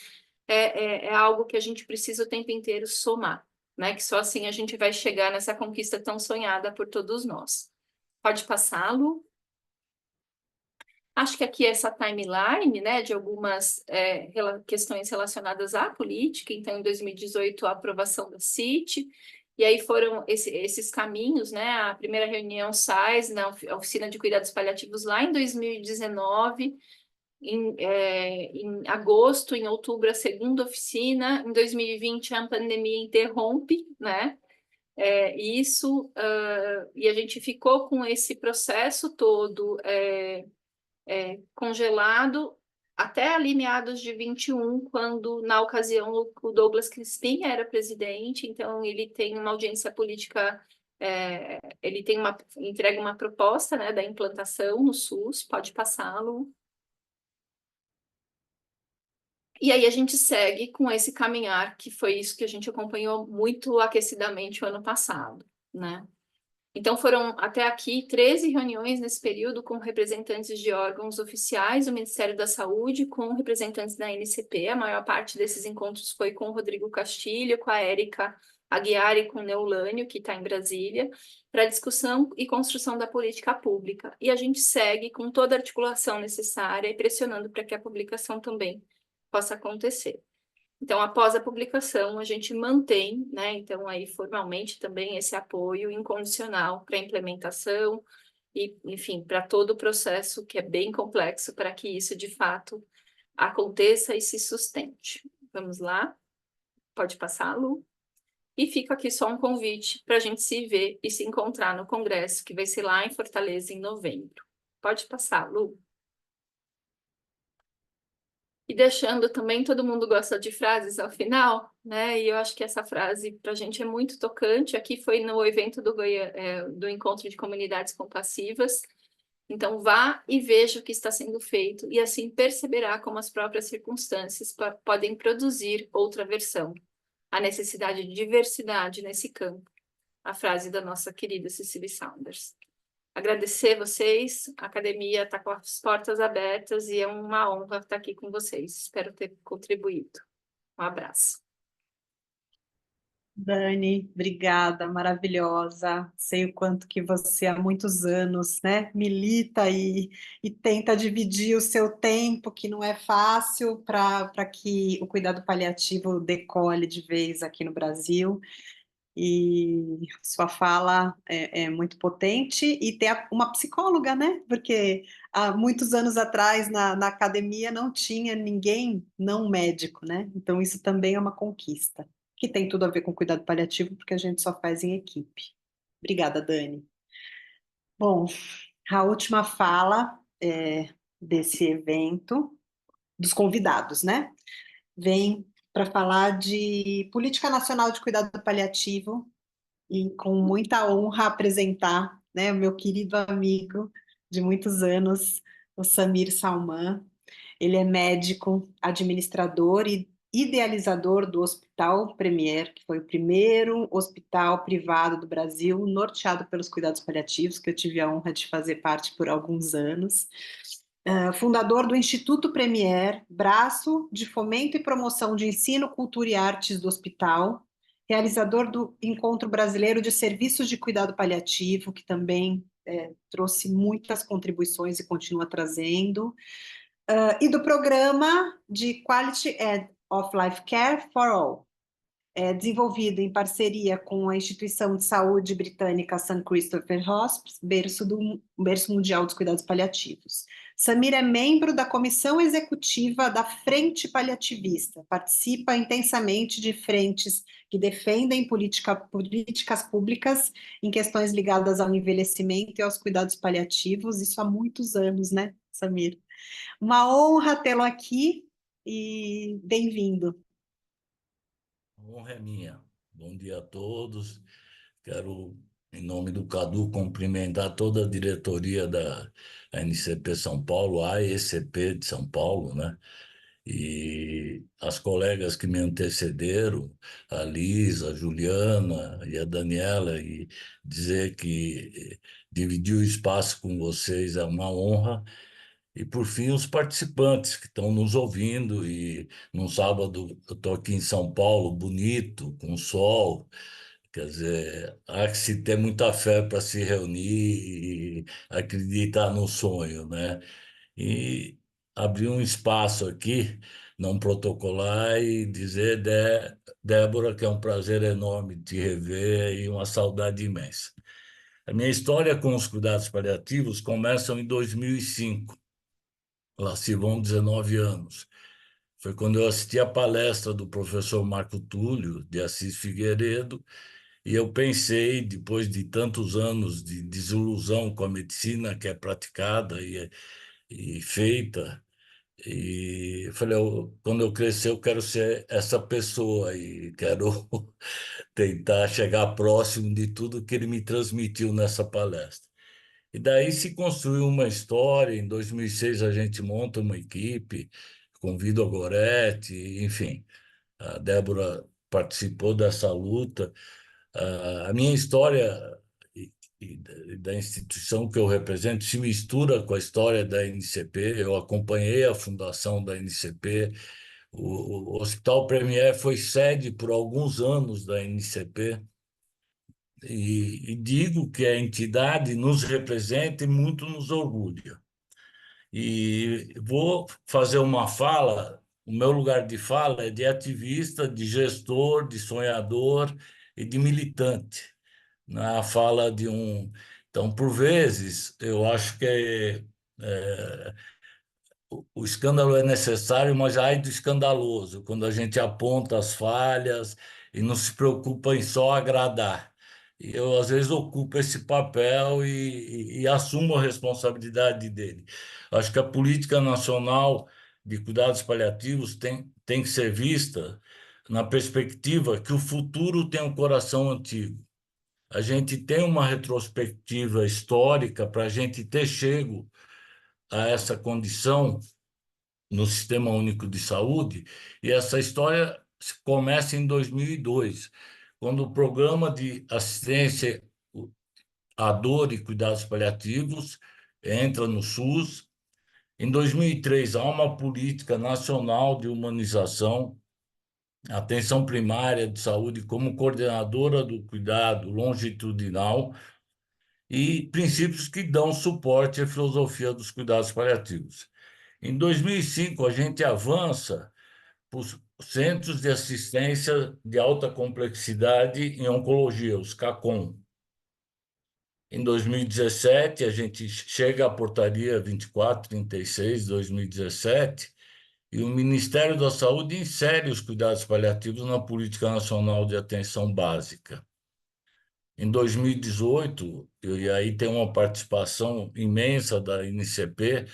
é algo que a gente precisa o tempo inteiro somar, né? Que só assim a gente vai chegar nessa conquista tão sonhada por todos nós. Pode passá-lo. Acho que aqui essa timeline, né, de algumas questões relacionadas à política. Então, em 2018, a aprovação da CIT, E aí foram esses caminhos, né? A primeira reunião SAIS, na Oficina de Cuidados Paliativos, lá em 2019, em agosto, em outubro, a segunda oficina, em 2020 a pandemia interrompe, né? E a gente ficou com esse processo todo congelado até ali meados de 21, quando, na ocasião, o Douglas Crispim era presidente, então ele tem uma audiência política, ele entrega uma proposta, né, da implantação no SUS, pode passá-lo. E aí a gente segue com esse caminhar, que foi isso que a gente acompanhou muito aquecidamente o ano passado, né? Então, foram até aqui 13 reuniões nesse período com representantes de órgãos oficiais do Ministério da Saúde, com representantes da NCP. A maior parte desses encontros foi com o Rodrigo Castilho, com a Érica Aguiar e com o Neulânio, que está em Brasília, para discussão e construção da política pública. E a gente segue com toda a articulação necessária e pressionando para que a publicação também possa acontecer. Então, após a publicação, a gente mantém, né, então, aí formalmente também esse apoio incondicional para a implementação e, enfim, para todo o processo que é bem complexo para que isso, de fato, aconteça e se sustente. Vamos lá? Pode passar, Lu? E fica aqui só um convite para a gente se ver e se encontrar no congresso, que vai ser lá em Fortaleza, em novembro. Pode passar, Lu? E deixando também, todo mundo gosta de frases ao final, né? E eu acho que essa frase para a gente é muito tocante. Aqui foi no evento do Encontro de Comunidades Compassivas. Então, vá e veja o que está sendo feito, e assim perceberá como as próprias circunstâncias podem produzir outra versão. A necessidade de diversidade nesse campo. A frase da nossa querida Cicely Saunders. Agradecer vocês, a academia está com as portas abertas e é uma honra estar aqui com vocês. Espero ter contribuído. Um abraço. Dani, obrigada, maravilhosa. Sei o quanto que você há muitos anos, né, milita e tenta dividir o seu tempo, que não é fácil, para que o cuidado paliativo decole de vez aqui no Brasil. E sua fala é muito potente, e ter uma psicóloga, né? Porque há muitos anos atrás na academia não tinha ninguém não médico, né? Então isso também é uma conquista, que tem tudo a ver com cuidado paliativo, porque a gente só faz em equipe. Obrigada, Dani. Bom, a última fala desse evento, dos convidados, né? Vem para falar de Política Nacional de Cuidado Paliativo, e com muita honra apresentar, né, o meu querido amigo de muitos anos, o Samir Salman. Ele é médico, administrador e idealizador do Hospital Premier, que foi o primeiro hospital privado do Brasil norteado pelos cuidados paliativos, que eu tive a honra de fazer parte por alguns anos. Fundador do Instituto Premier, braço de fomento e promoção de ensino, cultura e artes do hospital, realizador do Encontro Brasileiro de Serviços de Cuidado Paliativo, que também trouxe muitas contribuições e continua trazendo, e do programa de Quality of Life Care for All, desenvolvido em parceria com a instituição de saúde britânica St. Christopher Hospice, berço mundial dos cuidados paliativos. Samir é membro da comissão executiva da Frente Paliativista, participa intensamente de frentes que defendem políticas públicas em questões ligadas ao envelhecimento e aos cuidados paliativos, isso há muitos anos, né, Samir? Uma honra tê-lo aqui e bem-vindo. A honra é minha. Bom dia a todos. Quero, em nome do Cadu, cumprimentar toda a diretoria da NCP São Paulo, a AECP de São Paulo, né? E as colegas que me antecederam, a Liz, a Juliana e a Daniela, e dizer que dividir o espaço com vocês é uma honra. E, por fim, os participantes que estão nos ouvindo. E num sábado eu estou aqui em São Paulo, bonito, com sol. Quer dizer, há que se ter muita fé para se reunir e acreditar no sonho, né? E abrir um espaço aqui não protocolar e dizer, Débora, que é um prazer enorme te rever e uma saudade imensa. A minha história com os cuidados paliativos começa em 2005. Lá se vão 19 anos. Foi quando eu assisti a palestra do professor Marco Túlio de Assis Figueiredo, e eu pensei, depois de tantos anos de desilusão com a medicina que é praticada e feita, e falei, quando eu crescer, eu quero ser essa pessoa e quero tentar chegar próximo de tudo que ele me transmitiu nessa palestra. E daí se construiu uma história. Em 2006 a gente monta uma equipe, convido a Gorete, enfim, a Débora participou dessa luta. A minha história e da instituição que eu represento se mistura com a história da NCP. Eu acompanhei a fundação da NCP. O Hospital Premier foi sede por alguns anos da NCP. E digo que a entidade nos representa e muito nos orgulha. E vou fazer uma fala, o meu lugar de fala é de ativista, de gestor, de sonhador e de militante. Na fala de um. Então, por vezes, eu acho que o escândalo é necessário, mas ai do escandaloso, quando a gente aponta as falhas e não se preocupa em só agradar. E eu, às vezes, ocupo esse papel e assumo a responsabilidade dele. Acho que a política nacional de cuidados paliativos tem que ser vista na perspectiva que o futuro tem um coração antigo. A gente tem uma retrospectiva histórica para a gente ter chego a essa condição no Sistema Único de Saúde, e essa história começa em 2002, quando o Programa de Assistência à Dor e Cuidados Paliativos entra no SUS. Em 2003, há uma política nacional de humanização, atenção primária de saúde como coordenadora do cuidado longitudinal e princípios que dão suporte à filosofia dos cuidados paliativos. Em 2005, a gente avança para os Centros de Assistência de Alta Complexidade em Oncologia, os CACOM. Em 2017, a gente chega à portaria 2436, 2017, e o Ministério da Saúde insere os cuidados paliativos na Política Nacional de Atenção Básica. Em 2018, e aí tem uma participação imensa da NCP,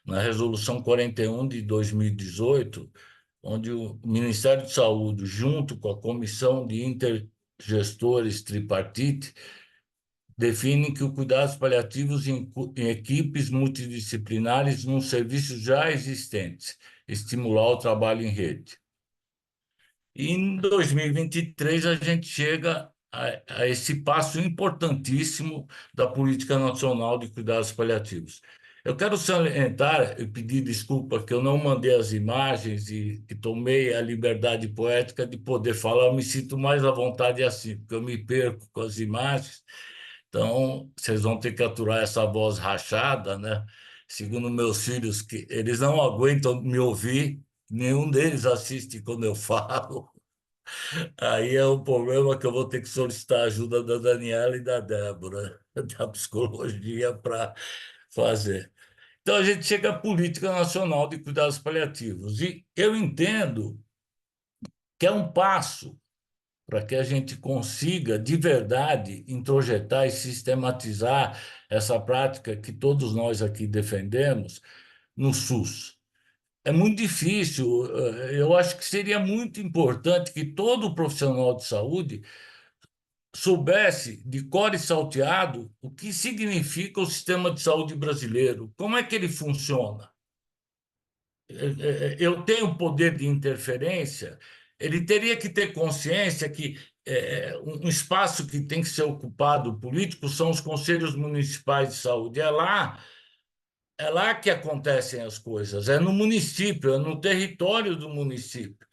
na Resolução 41 de 2018, onde o Ministério de Saúde, junto com a Comissão de Intergestores Tripartite, define que os cuidados paliativos em equipes multidisciplinares nos serviços já existentes, estimular o trabalho em rede. E em 2023, a gente chega a esse passo importantíssimo da Política Nacional de Cuidados Paliativos. Eu quero salientar e pedir desculpa que eu não mandei as imagens e tomei a liberdade poética de poder falar. Eu me sinto mais à vontade assim, porque eu me perco com as imagens. Então, vocês vão ter que aturar essa voz rachada, né? Segundo meus filhos, que eles não aguentam me ouvir, nenhum deles assiste quando eu falo. Aí é um problema que eu vou ter que solicitar a ajuda da Daniela e da Débora, da psicologia, para fazer. Então, a gente chega à Política Nacional de Cuidados Paliativos. E eu entendo que é um passo para que a gente consiga, de verdade, introjetar e sistematizar essa prática que todos nós aqui defendemos no SUS. É muito difícil. Eu acho que seria muito importante que todo profissional de saúde soubesse de cor e salteado o que significa o sistema de saúde brasileiro, como é que ele funciona. Eu tenho poder de interferência, ele teria que ter consciência que um espaço que tem que ser ocupado político são os conselhos municipais de saúde. É lá que acontecem as coisas, é no município, é no território do município.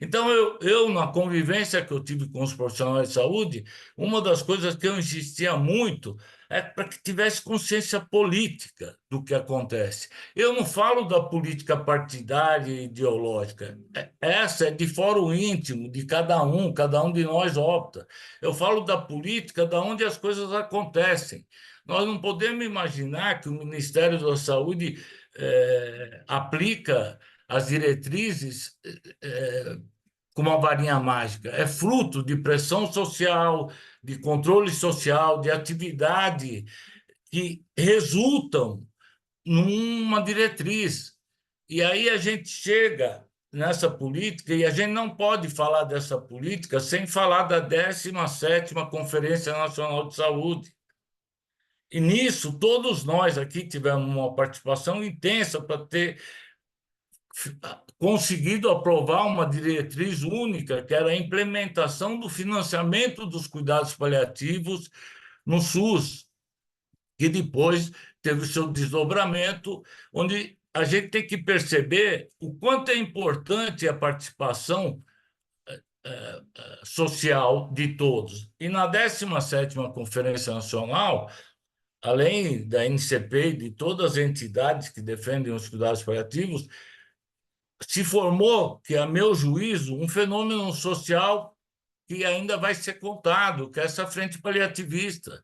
Então, na convivência que eu tive com os profissionais de saúde, uma das coisas que eu insistia muito é para que tivesse consciência política do que acontece. Eu não falo da política partidária e ideológica. Essa é de fórum íntimo de cada um de nós opta. Eu falo da política da onde as coisas acontecem. Nós não podemos imaginar que o Ministério da Saúde aplica as diretrizes com uma varinha mágica. É fruto de pressão social, de controle social, de atividade que resultam numa diretriz. E aí a gente chega nessa política, e a gente não pode falar dessa política sem falar da 17ª Conferência Nacional de Saúde. E nisso, todos nós aqui tivemos uma participação intensa para ter conseguido aprovar uma diretriz única, que era a implementação do financiamento dos cuidados paliativos no SUS, que depois teve o seu desdobramento, onde a gente tem que perceber o quanto é importante a participação social de todos. E na 17ª Conferência Nacional, além da NCP e de todas as entidades que defendem os cuidados paliativos, se formou, que a meu juízo, um fenômeno social que ainda vai ser contado, que é essa frente paliativista.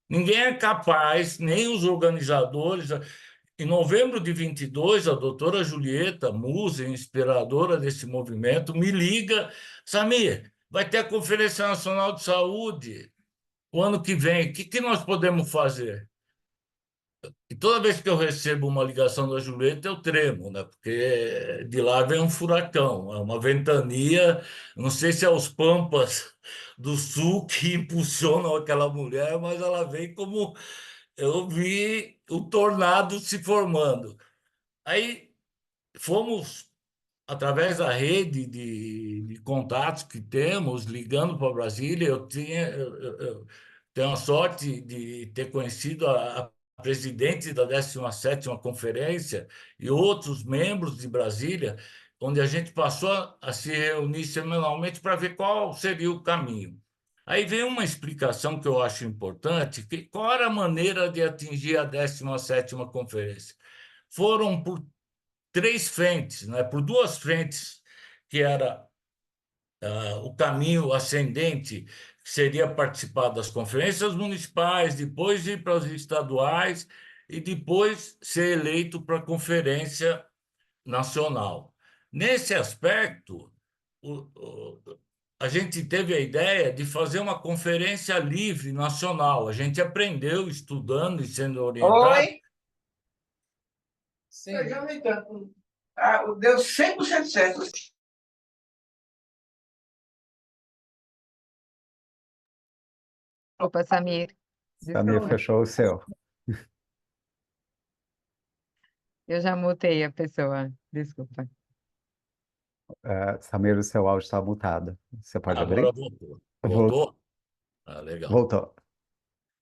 Ninguém é capaz, nem os organizadores. Em novembro de 22, a doutora Julieta, musa inspiradora desse movimento, me liga: Samir, vai ter a Conferência Nacional de Saúde o ano que vem, o que nós podemos fazer? E toda vez que eu recebo uma ligação da Julieta, eu tremo, né? Porque de lá vem um furacão, é uma ventania, não sei se é os Pampas do Sul que impulsionam aquela mulher, mas ela vem como eu vi o tornado se formando. Aí fomos, através da rede de contatos que temos, ligando para Brasília, eu tenho a sorte de ter conhecido a presidente da 17ª Conferência e outros membros de Brasília, onde a gente passou a se reunir semanalmente para ver qual seria o caminho. Aí vem uma explicação que eu acho importante, que qual era a maneira de atingir a 17ª Conferência. Foram por 3 frentes, né? Por 2 frentes, que era o caminho ascendente, que seria participar das conferências municipais, depois ir para as estaduais e depois ser eleito para a Conferência Nacional. Nesse aspecto, a gente teve a ideia de fazer uma conferência livre nacional. A gente aprendeu estudando e sendo orientado. Oi? Sim. Deu 100% certo. Opa, Samir, Samir desculpa. fechou o seu. Eu já mutei a pessoa, desculpa. Samir, o seu áudio está mutado. Você pode Agora abrir? voltou. Vol- Voltou? Ah, legal. Voltou.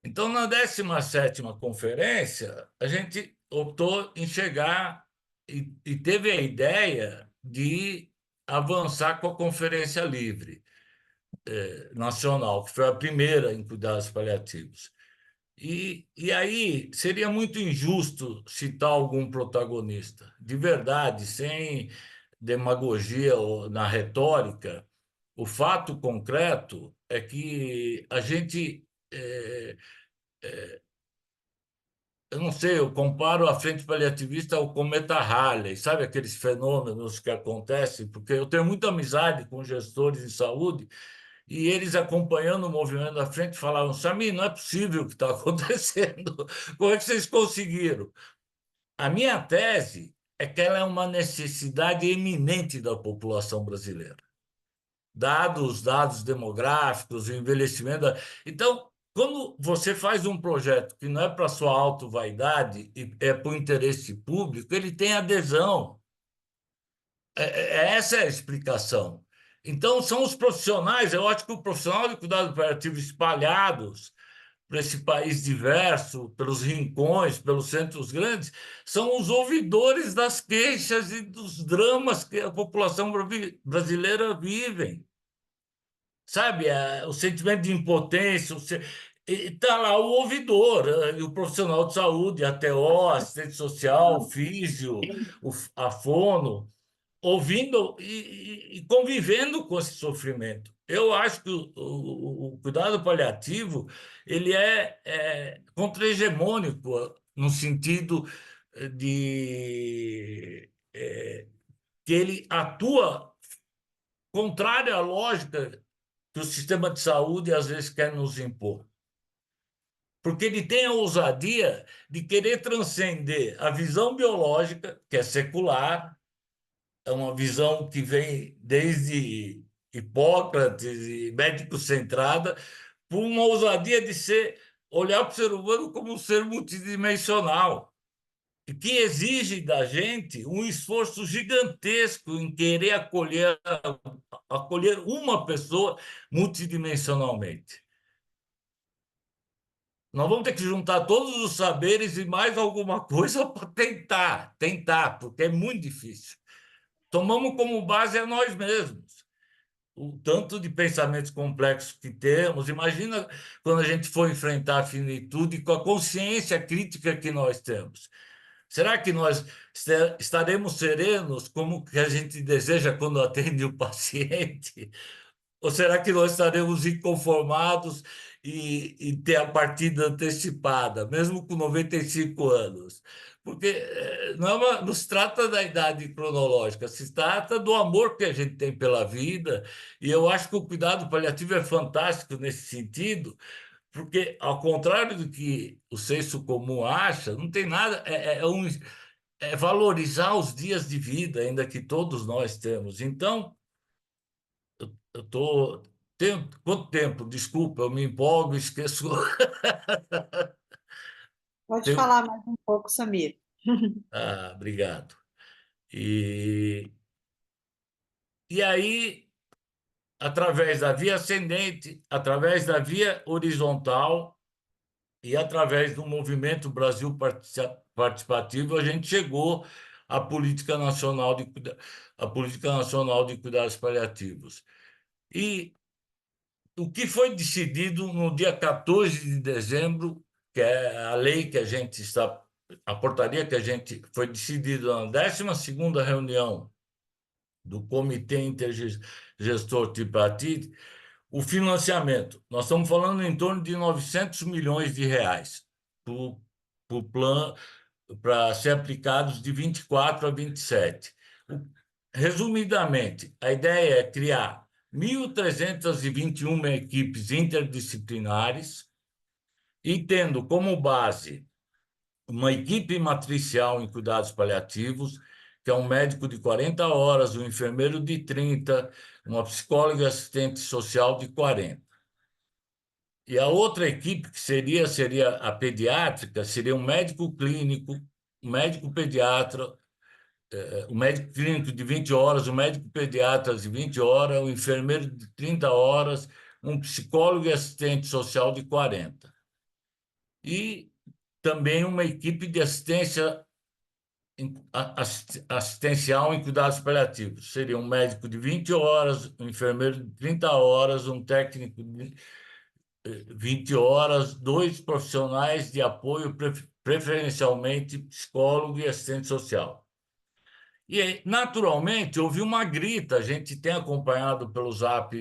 Então, na 17ª Conferência, a gente optou em chegar e teve a ideia de avançar com a Conferência Livre Nacional, que foi a primeira em cuidados paliativos. E aí seria muito injusto citar algum protagonista. De verdade, sem demagogia ou na retórica, o fato concreto é que a gente eu não sei, eu comparo a frente paliativista ao cometa Halley, sabe aqueles fenômenos que acontecem? Porque eu tenho muita amizade com gestores de saúde e eles acompanhando o movimento da frente falavam: Samir, não é possível o que está acontecendo. Como é que vocês conseguiram? A minha tese é que ela é uma necessidade eminente da população brasileira. Dados demográficos, o envelhecimento. Então, quando você faz um projeto que não é para sua autovaidade e é para o interesse público, ele tem adesão. Essa é a explicação. Então, são os profissionais, eu acho que o profissional de cuidado paliativo espalhados por esse país diverso, pelos rincões, pelos centros grandes, são os ouvidores das queixas e dos dramas que a população brasileira vive. Sabe, o sentimento de impotência, está lá o ouvidor, e o profissional de saúde, a TO, assistente social, o físio, a fono, ouvindo e convivendo com esse sofrimento. Eu acho que o cuidado paliativo ele é contra-hegemônico, no sentido de que ele atua contrário à lógica que o sistema de saúde às vezes quer nos impor. Porque ele tem a ousadia de querer transcender a visão biológica, que é secular, é uma visão que vem desde Hipócrates e médico-centrada, por uma ousadia de olhar para o ser humano como um ser multidimensional, e que exige da gente um esforço gigantesco em querer acolher uma pessoa multidimensionalmente. Nós vamos ter que juntar todos os saberes e mais alguma coisa para tentar, porque é muito difícil. Tomamos como base a nós mesmos. O tanto de pensamentos complexos que temos. Imagina quando a gente for enfrentar a finitude com a consciência crítica que nós temos. Será que nós estaremos serenos como que a gente deseja quando atende o paciente? Ou será que nós estaremos inconformados e ter a partida antecipada, mesmo com 95 anos? Porque não se trata da idade cronológica, se trata do amor que a gente tem pela vida, e eu acho que o cuidado paliativo é fantástico nesse sentido, porque, ao contrário do que o senso comum acha, não tem nada, é valorizar os dias de vida, ainda que todos nós temos. Então, eu estou. Quanto tempo? Desculpa, eu me empolgo, esqueço. Pode Tenho... falar mais um pouco, Samir. Obrigado. E aí, através da via ascendente, através da via horizontal e através do movimento Brasil Participativo, a gente chegou à Política Nacional de Cuidados Paliativos. E o que foi decidido no dia 14 de dezembro, que é a lei que a portaria que a gente foi decidida na 12ª reunião do Comitê Intergestor Tripartite, o financiamento. Nós estamos falando em torno de 900 milhões de reais para o plano, para ser aplicados de 24 a 27. Resumidamente, a ideia é criar 1.321 equipes interdisciplinares e tendo como base uma equipe matricial em cuidados paliativos, que é um médico de 40 horas, um enfermeiro de 30, uma psicóloga e assistente social de 40. E a outra equipe, que seria a pediátrica, seria um médico clínico, um médico pediatra, o médico clínico de 20 horas, o médico pediatra de 20 horas, o enfermeiro de 30 horas, um psicólogo e assistente social de 40. E também uma equipe de assistencial em cuidados paliativos. Seria um médico de 20 horas, um enfermeiro de 30 horas, um técnico de 20 horas, 2 profissionais de apoio, preferencialmente psicólogo e assistente social. E, naturalmente, houve uma grita, a gente tem acompanhado pelo Zap,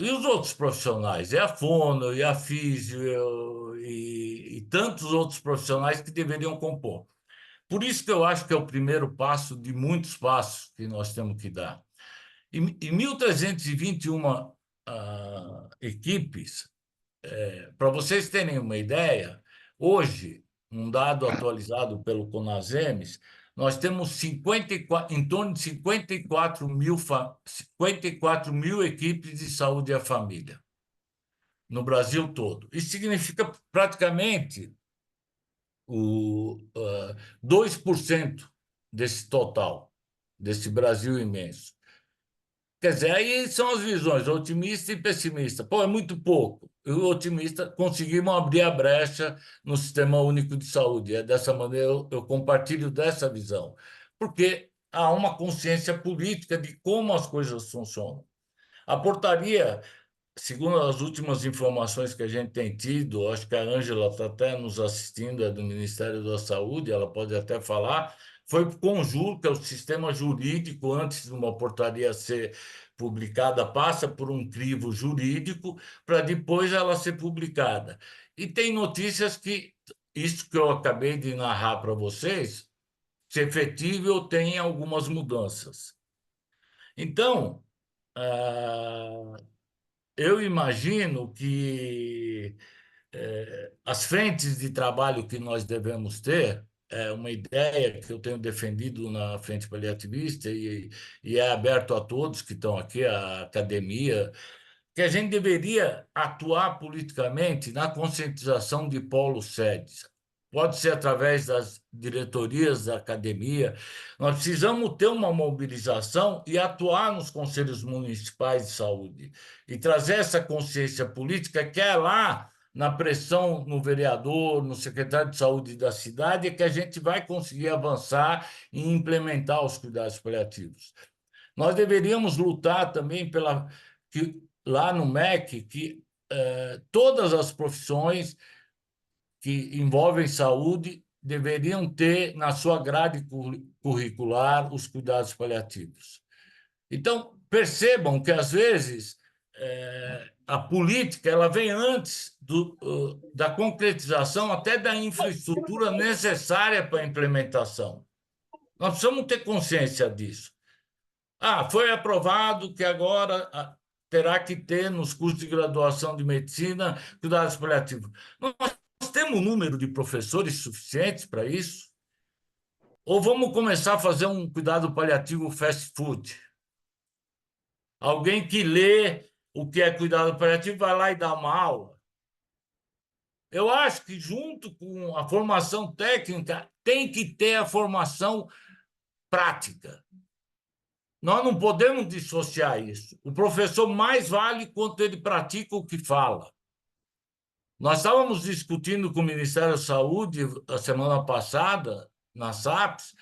e os outros profissionais, a fono, e a físio, e tantos outros profissionais que deveriam compor. Por isso que eu acho que é o primeiro passo de muitos passos que nós temos que dar. E 1.321 equipes, para vocês terem uma ideia, hoje, um dado atualizado pelo Conasems, nós temos em torno de 54 mil equipes de saúde à família no Brasil todo. Isso significa praticamente 2% desse total, desse Brasil imenso. Quer dizer, aí são as visões, otimista e pessimista. Pô, é muito pouco. E o otimista, conseguimos abrir a brecha no Sistema Único de Saúde. É dessa maneira, eu compartilho dessa visão. Porque há uma consciência política de como as coisas funcionam. A portaria, segundo as últimas informações que a gente tem tido, acho que a Ângela está até nos assistindo, é do Ministério da Saúde, ela pode até falar, foi conjunta, o sistema jurídico, antes de uma portaria ser publicada, passa por um crivo jurídico para depois ela ser publicada. E tem notícias que isso que eu acabei de narrar para vocês, se efetivo, tem algumas mudanças. Então, eu imagino que as frentes de trabalho que nós devemos ter, é uma ideia que eu tenho defendido na Frente Paliativista e é aberto a todos que estão aqui, a academia, que a gente deveria atuar politicamente na conscientização de polos sedes. Pode ser através das diretorias da academia. Nós precisamos ter uma mobilização e atuar nos conselhos municipais de saúde e trazer essa consciência política que é lá na pressão no vereador, no secretário de saúde da cidade, é que a gente vai conseguir avançar e implementar os cuidados paliativos. Nós deveríamos lutar também pela que lá no MEC que todas as profissões que envolvem saúde deveriam ter na sua grade curricular os cuidados paliativos. Então, percebam que, às vezes, a política ela vem antes da concretização até da infraestrutura necessária para a implementação. Nós precisamos ter consciência disso. Foi aprovado que agora terá que ter nos cursos de graduação de medicina cuidados paliativos. Nós temos um número de professores suficientes para isso? Ou vamos começar a fazer um cuidado paliativo fast food? Alguém que lê o que é cuidado paliativo vai lá e dá uma aula? Eu acho que, junto com a formação técnica, tem que ter a formação prática. Nós não podemos dissociar isso. O professor mais vale quanto ele pratica o que fala. Nós estávamos discutindo com o Ministério da Saúde a semana passada, na SAPS,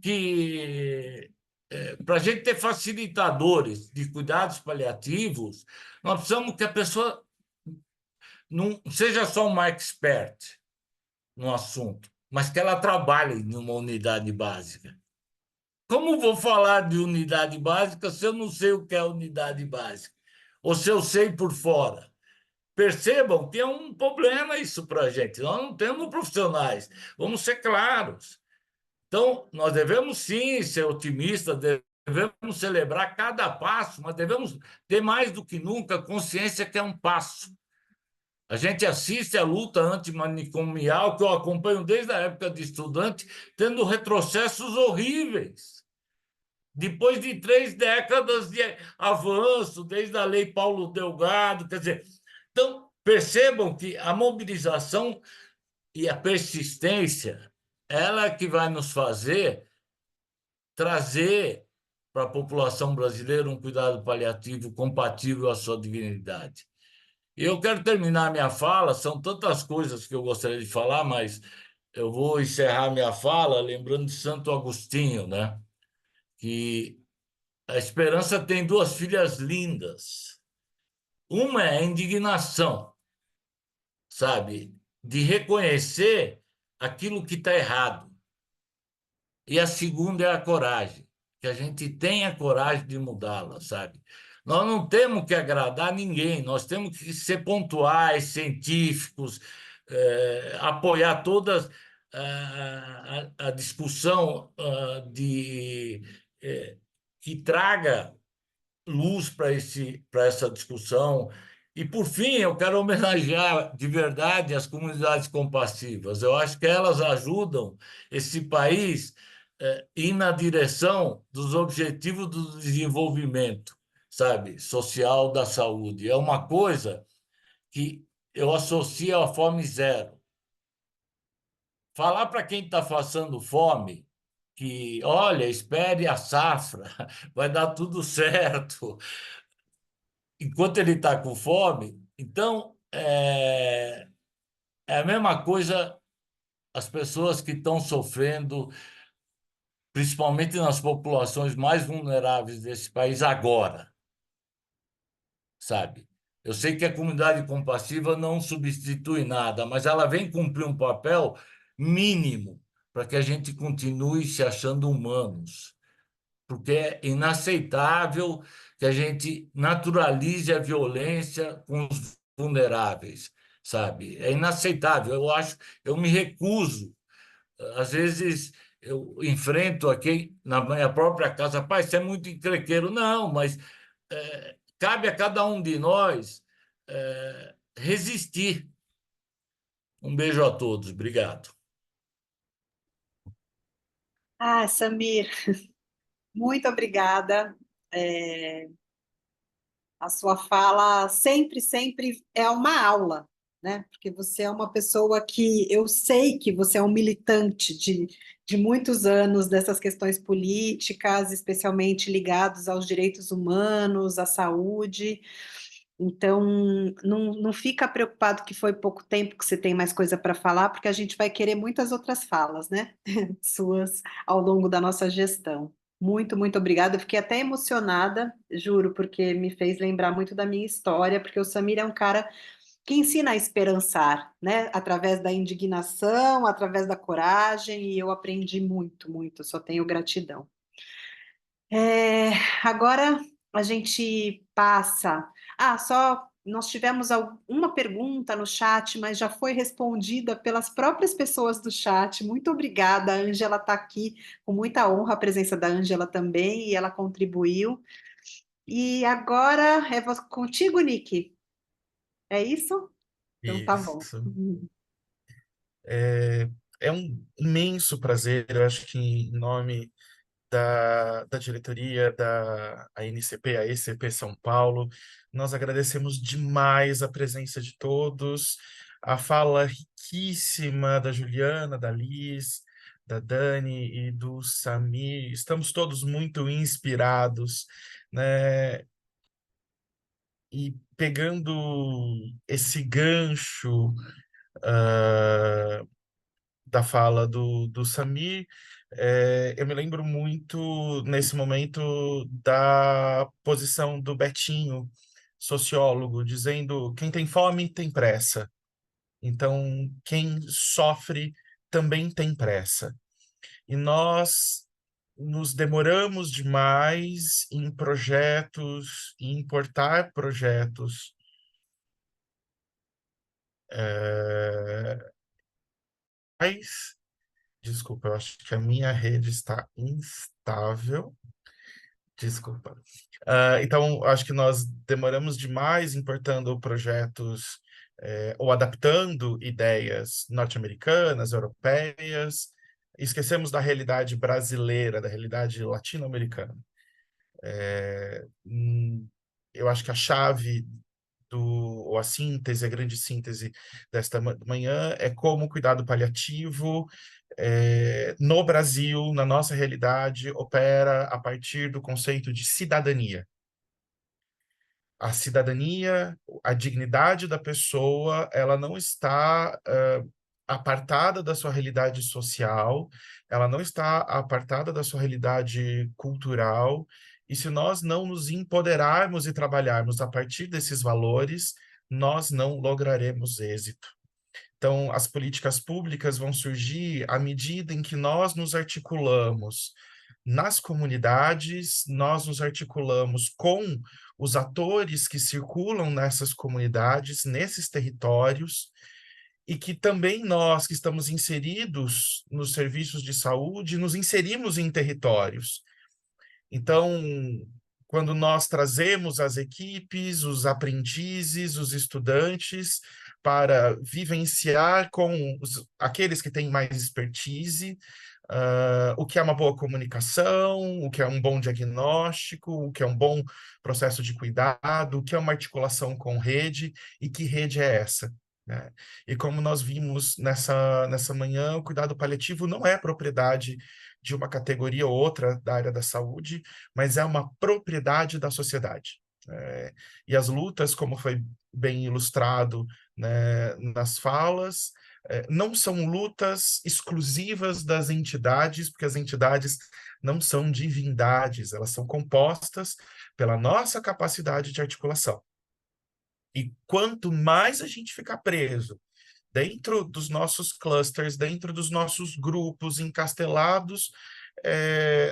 que para a gente ter facilitadores de cuidados paliativos, nós precisamos que a pessoa não seja só uma expert no assunto, mas que ela trabalhe numa unidade básica. Como vou falar de unidade básica se eu não sei o que é unidade básica? Ou se eu sei por fora? Percebam que é um problema isso para a gente. Nós não temos profissionais. Vamos ser claros. Então, nós devemos, sim, ser otimistas, devemos celebrar cada passo, mas devemos ter mais do que nunca consciência que é um passo. A gente assiste à luta antimanicomial, que eu acompanho desde a época de estudante, tendo retrocessos horríveis. Depois de 3 décadas de avanço, desde a Lei Paulo Delgado, quer dizer... Então, percebam que a mobilização e a persistência, ela é que vai nos fazer trazer para a população brasileira um cuidado paliativo compatível à sua dignidade. E eu quero terminar minha fala, são tantas coisas que eu gostaria de falar, mas eu vou encerrar minha fala lembrando de Santo Agostinho, né? Que a esperança tem 2 filhas lindas. Uma é a indignação, sabe? De reconhecer aquilo que está errado. E a segunda é a coragem, que a gente tenha coragem de mudá-la, sabe? Nós não temos que agradar ninguém, nós temos que ser pontuais, científicos, apoiar toda a discussão que traga luz para essa discussão. E, por fim, eu quero homenagear de verdade as comunidades compassivas. Eu acho que elas ajudam esse país a ir na direção dos objetivos do desenvolvimento, sabe, social da saúde. É uma coisa que eu associo à fome zero. Falar para quem está passando fome que, olha, espere a safra, vai dar tudo certo, enquanto ele está com fome. Então, é a mesma coisa as pessoas que estão sofrendo, principalmente nas populações mais vulneráveis desse país agora, sabe? Eu sei que a comunidade compassiva não substitui nada, mas ela vem cumprir um papel mínimo para que a gente continue se achando humanos, porque é inaceitável que a gente naturalize a violência com os vulneráveis, sabe? É inaceitável. Eu me recuso. Às vezes eu enfrento aqui na minha própria casa, pai, você é muito encrenqueiro. Não, mas cabe a cada um de nós resistir. Um beijo a todos. Obrigado. Samir, muito obrigada. A sua fala sempre, sempre é uma aula, né? Porque você é uma pessoa que eu sei que você é um militante de muitos anos dessas questões políticas, especialmente ligados aos direitos humanos, à saúde. Então, não fica preocupado que foi pouco tempo que você tem mais coisa para falar, porque a gente vai querer muitas outras falas, né? Suas ao longo da nossa gestão. Muito, muito obrigada. Eu fiquei até emocionada, juro, porque me fez lembrar muito da minha história, porque o Samir é um cara que ensina a esperançar, né? Através da indignação, através da coragem, e eu aprendi muito, muito. Só tenho gratidão. Agora a gente passa. Só nós tivemos uma pergunta no chat, mas já foi respondida pelas próprias pessoas do chat. Muito obrigada, a Ângela está aqui, com muita honra a presença da Ângela também, e ela contribuiu. E agora é contigo, Nick. É isso? Então tá bom. Isso. É um imenso prazer, eu acho que em nome da diretoria da ANCP, a ECP São Paulo. Nós agradecemos demais a presença de todos, a fala riquíssima da Juliana, da Liz, da Dani e do Samir. Estamos todos muito inspirados, né? E pegando esse gancho da fala do Samir, eu me lembro muito, nesse momento, da posição do Betinho, sociólogo, dizendo: quem tem fome tem pressa. Então, quem sofre também tem pressa. E nós nos demoramos demais em projetos, em importar projetos mas, desculpa, eu acho que a minha rede está instável. Desculpa. Então, acho que nós demoramos demais importando projetos ou adaptando ideias norte-americanas, europeias. Esquecemos da realidade brasileira, da realidade latino-americana. Eu acho que a chave ou a síntese, a grande síntese desta manhã é como o cuidado paliativo no Brasil, na nossa realidade, opera a partir do conceito de cidadania. A cidadania, a dignidade da pessoa, ela não está apartada da sua realidade social, ela não está apartada da sua realidade cultural, e se nós não nos empoderarmos e trabalharmos a partir desses valores, nós não lograremos êxito. Então, as políticas públicas vão surgir à medida em que nós nos articulamos nas comunidades, nós nos articulamos com os atores que circulam nessas comunidades, nesses territórios, e que também nós que estamos inseridos nos serviços de saúde, nos inserimos em territórios. Então, quando nós trazemos as equipes, os aprendizes, os estudantes, para vivenciar com aqueles que têm mais expertise, o que é uma boa comunicação, o que é um bom diagnóstico, o que é um bom processo de cuidado, o que é uma articulação com rede, e que rede é essa? né? E como nós vimos nessa manhã, o cuidado paliativo não é propriedade de uma categoria ou outra da área da saúde, mas é uma propriedade da sociedade. E as lutas, como foi bem ilustrado, né, nas falas, não são lutas exclusivas das entidades, porque as entidades não são divindades, elas são compostas pela nossa capacidade de articulação. E quanto mais a gente ficar preso dentro dos nossos clusters, dentro dos nossos grupos, encastelados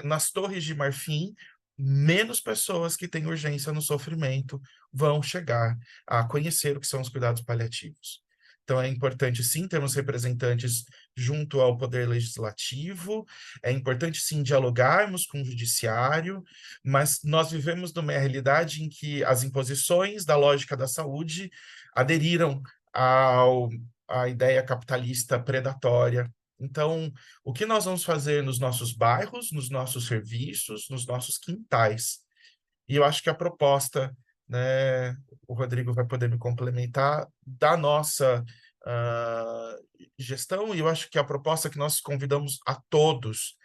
nas torres de marfim, menos pessoas que têm urgência no sofrimento vão chegar a conhecer o que são os cuidados paliativos. Então, é importante, sim, termos representantes junto ao Poder Legislativo, é importante, sim, dialogarmos com o Judiciário, mas nós vivemos numa realidade em que as imposições da lógica da saúde aderiram à ideia capitalista predatória. Então, o que nós vamos fazer nos nossos bairros, nos nossos serviços, nos nossos quintais? E eu acho que a proposta, né, o Rodrigo vai poder me complementar, da nossa gestão, e eu acho que a proposta que nós convidamos a todos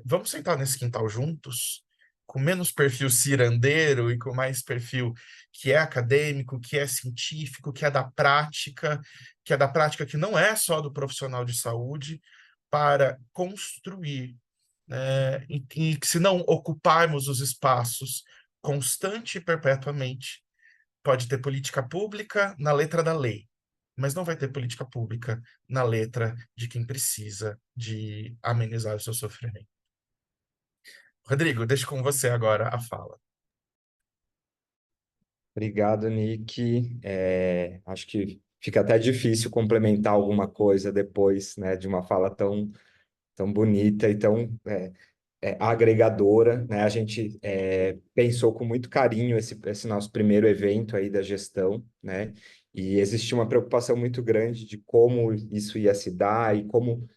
vamos sentar nesse quintal juntos, com menos perfil cirandeiro e com mais perfil que é acadêmico, que é científico, que é da prática, que não é só do profissional de saúde, para construir, né, e que se não ocuparmos os espaços constante e perpetuamente, pode ter política pública na letra da lei, mas não vai ter política pública na letra de quem precisa de amenizar o seu sofrimento. Rodrigo, deixo com você agora a fala. Obrigado, Nick. Acho que fica até difícil complementar alguma coisa depois, né, de uma fala tão bonita e tão agregadora, né? A gente pensou com muito carinho esse nosso primeiro evento aí da gestão, né? E existia uma preocupação muito grande de como isso ia se dar e como...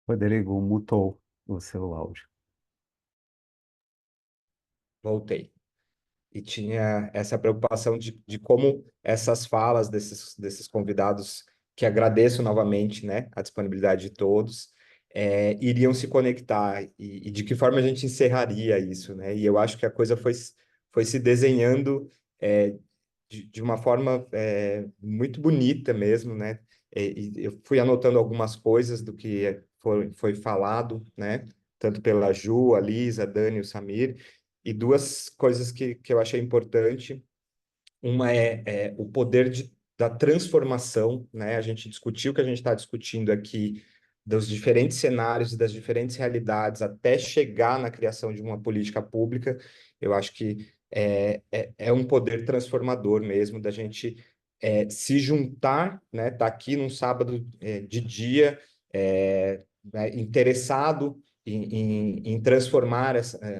Rodrigo, mutou o seu áudio. Voltei. E tinha essa preocupação de como essas falas desses convidados, que agradeço novamente, né, a disponibilidade de todos, iriam se conectar e de que forma a gente encerraria isso, né? E eu acho que a coisa foi se desenhando de uma forma muito bonita mesmo, né? E eu fui anotando algumas coisas do que foi falado, né? Tanto pela Ju, a Lisa, a Dani e o Samir, e duas coisas que eu achei importante. Uma é o poder da transformação, né? A gente discutiu o que a gente está discutindo aqui, dos diferentes cenários e das diferentes realidades, até chegar na criação de uma política pública. Eu acho que é um poder transformador mesmo, da gente se juntar, né? Tá aqui num sábado de dia, né, interessado em transformar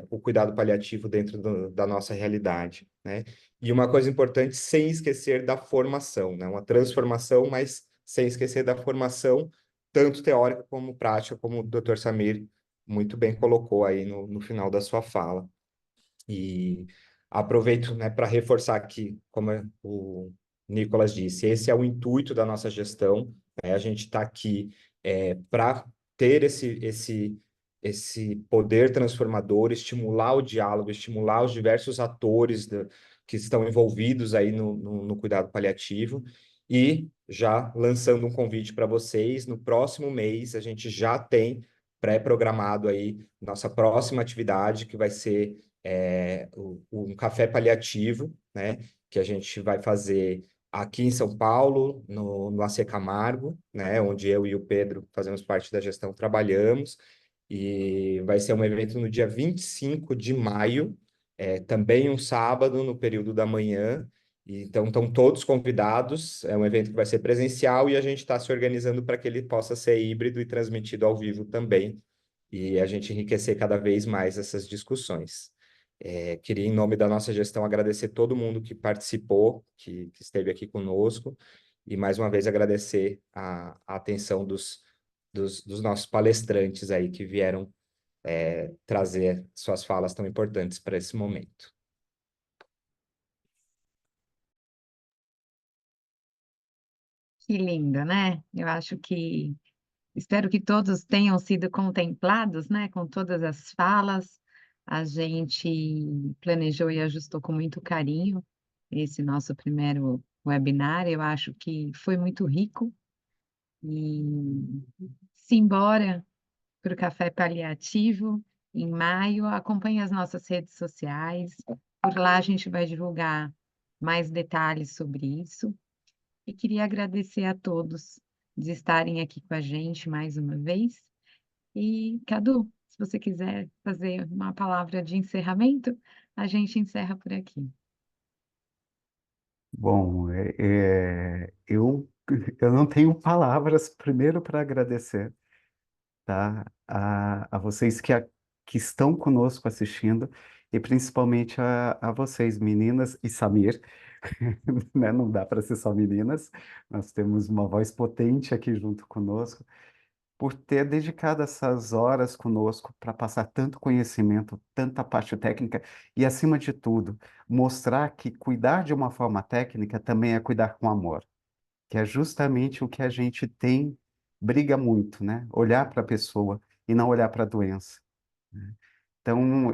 o cuidado paliativo dentro da nossa realidade, né? E uma coisa importante, sem esquecer da formação, né? Uma transformação, mas sem esquecer da formação, tanto teórica como prática, como o Dr. Samir muito bem colocou aí no final da sua fala. E aproveito, né, para reforçar aqui, como o Nicolas disse, esse é o intuito da nossa gestão, né? A gente está aqui para ter esse poder transformador, estimular o diálogo, estimular os diversos atores que estão envolvidos aí no cuidado paliativo. E já lançando um convite para vocês, no próximo mês a gente já tem pré-programado aí nossa próxima atividade, que vai ser um café paliativo, né? Que a gente vai fazer aqui em São Paulo, no AC Camargo, né? Onde eu e o Pedro fazemos parte da gestão, trabalhamos. E vai ser um evento no dia 25 de maio, também um sábado, no período da manhã. Então, estão todos convidados. É um evento que vai ser presencial e a gente está se organizando para que ele possa ser híbrido e transmitido ao vivo também. E a gente enriquecer cada vez mais essas discussões. Queria, em nome da nossa gestão, agradecer todo mundo que participou, que esteve aqui conosco, e mais uma vez agradecer a atenção dos nossos palestrantes aí que vieram trazer suas falas tão importantes para esse momento. Que lindo, né? Eu acho que espero que todos tenham sido contemplados, né, com todas as falas. A gente planejou e ajustou com muito carinho esse nosso primeiro webinar. Eu acho que foi muito rico e simbora para o Café Paliativo em maio. Acompanhe as nossas redes sociais. Por lá a gente vai divulgar mais detalhes sobre isso. E queria agradecer a todos de estarem aqui com a gente mais uma vez. E, Cadu, se você quiser fazer uma palavra de encerramento, a gente encerra por aqui. Bom, eu não tenho palavras primeiro para agradecer, tá? A vocês que estão conosco assistindo e principalmente a vocês, meninas e Samir, né? Não dá para ser só meninas, nós temos uma voz potente aqui junto conosco, por ter dedicado essas horas conosco para passar tanto conhecimento, tanta parte técnica e, acima de tudo, mostrar que cuidar de uma forma técnica também é cuidar com amor, que é justamente o que a gente tem, briga muito, né? Olhar para a pessoa e não olhar para a doença. Então,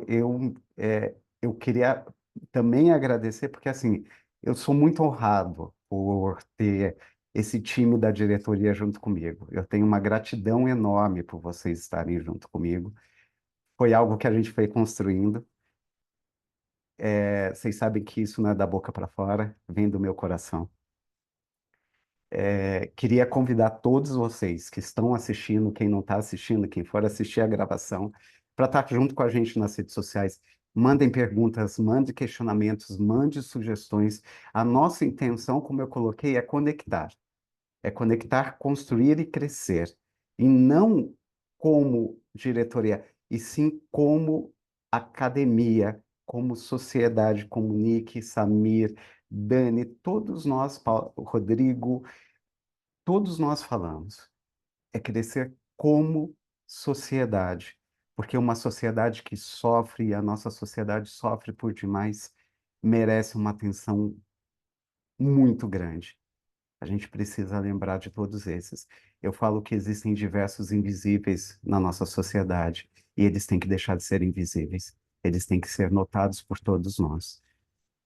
eu queria também agradecer, porque assim, eu sou muito honrado por ter esse time da diretoria junto comigo. Eu tenho uma gratidão enorme por vocês estarem junto comigo. Foi algo que a gente foi construindo. Vocês sabem que isso não é da boca para fora, vem do meu coração. Queria convidar todos vocês que estão assistindo, quem não está assistindo, quem for assistir a gravação, para estar junto com a gente nas redes sociais. Mandem perguntas, mandem questionamentos, mandem sugestões. A nossa intenção, como eu coloquei, é conectar. É conectar, construir e crescer. E não como diretoria, e sim como academia, como sociedade, como Nick, Samir, Dani, todos nós, Rodrigo, todos nós falamos, é crescer como sociedade, porque uma sociedade que sofre, e a nossa sociedade sofre por demais, merece uma atenção muito grande. A gente precisa lembrar de todos esses. Eu falo que existem diversos invisíveis na nossa sociedade, e eles têm que deixar de ser invisíveis. Eles têm que ser notados por todos nós.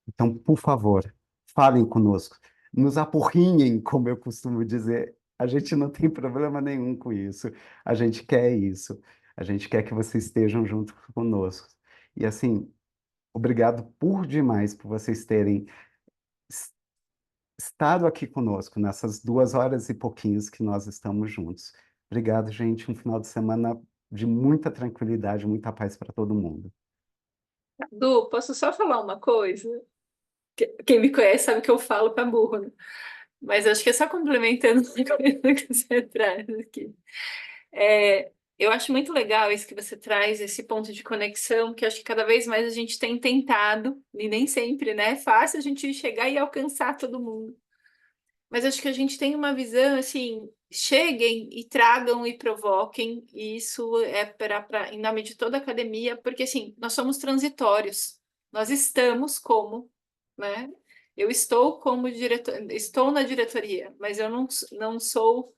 Então, por favor, falem conosco, nos apurrinhem, como eu costumo dizer. A gente não tem problema nenhum com isso. A gente quer isso. A gente quer que vocês estejam junto conosco. E assim, obrigado por demais por vocês terem es- estado aqui conosco nessas 2 horas e pouquinhos que nós estamos juntos. Obrigado, gente. Um final de semana de muita tranquilidade, muita paz para todo mundo. Du, posso só falar uma coisa? Quem me conhece sabe que eu falo para burro, né? Mas acho que é só complementando a coisa que você traz aqui. Eu acho muito legal isso que você traz, esse ponto de conexão, que acho que cada vez mais a gente tem tentado, e nem sempre, né? É fácil a gente chegar e alcançar todo mundo. Mas acho que a gente tem uma visão assim, cheguem e tragam e provoquem, e isso é em nome de toda a academia, porque assim, nós somos transitórios. Nós estamos como, né? Eu estou como diretor, estou na diretoria, mas eu não sou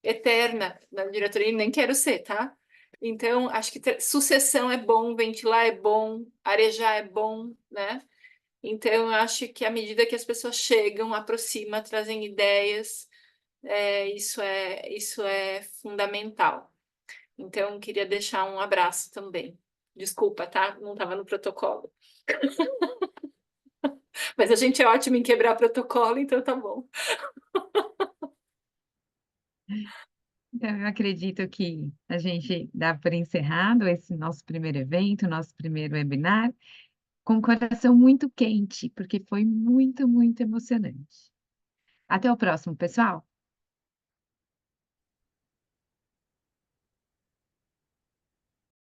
eterna na diretoria, e nem quero ser, tá? Então, acho que sucessão é bom, ventilar é bom, arejar é bom, né? Então, eu acho que à medida que as pessoas chegam, aproximam, trazem ideias, isso é fundamental. Então, queria deixar um abraço também. Desculpa, tá? Não estava no protocolo. Mas a gente é ótimo em quebrar protocolo, então tá bom. Então, eu acredito que a gente dá por encerrado esse nosso primeiro evento, nosso primeiro webinar, com o coração muito quente, porque foi muito, muito emocionante. Até o próximo, pessoal!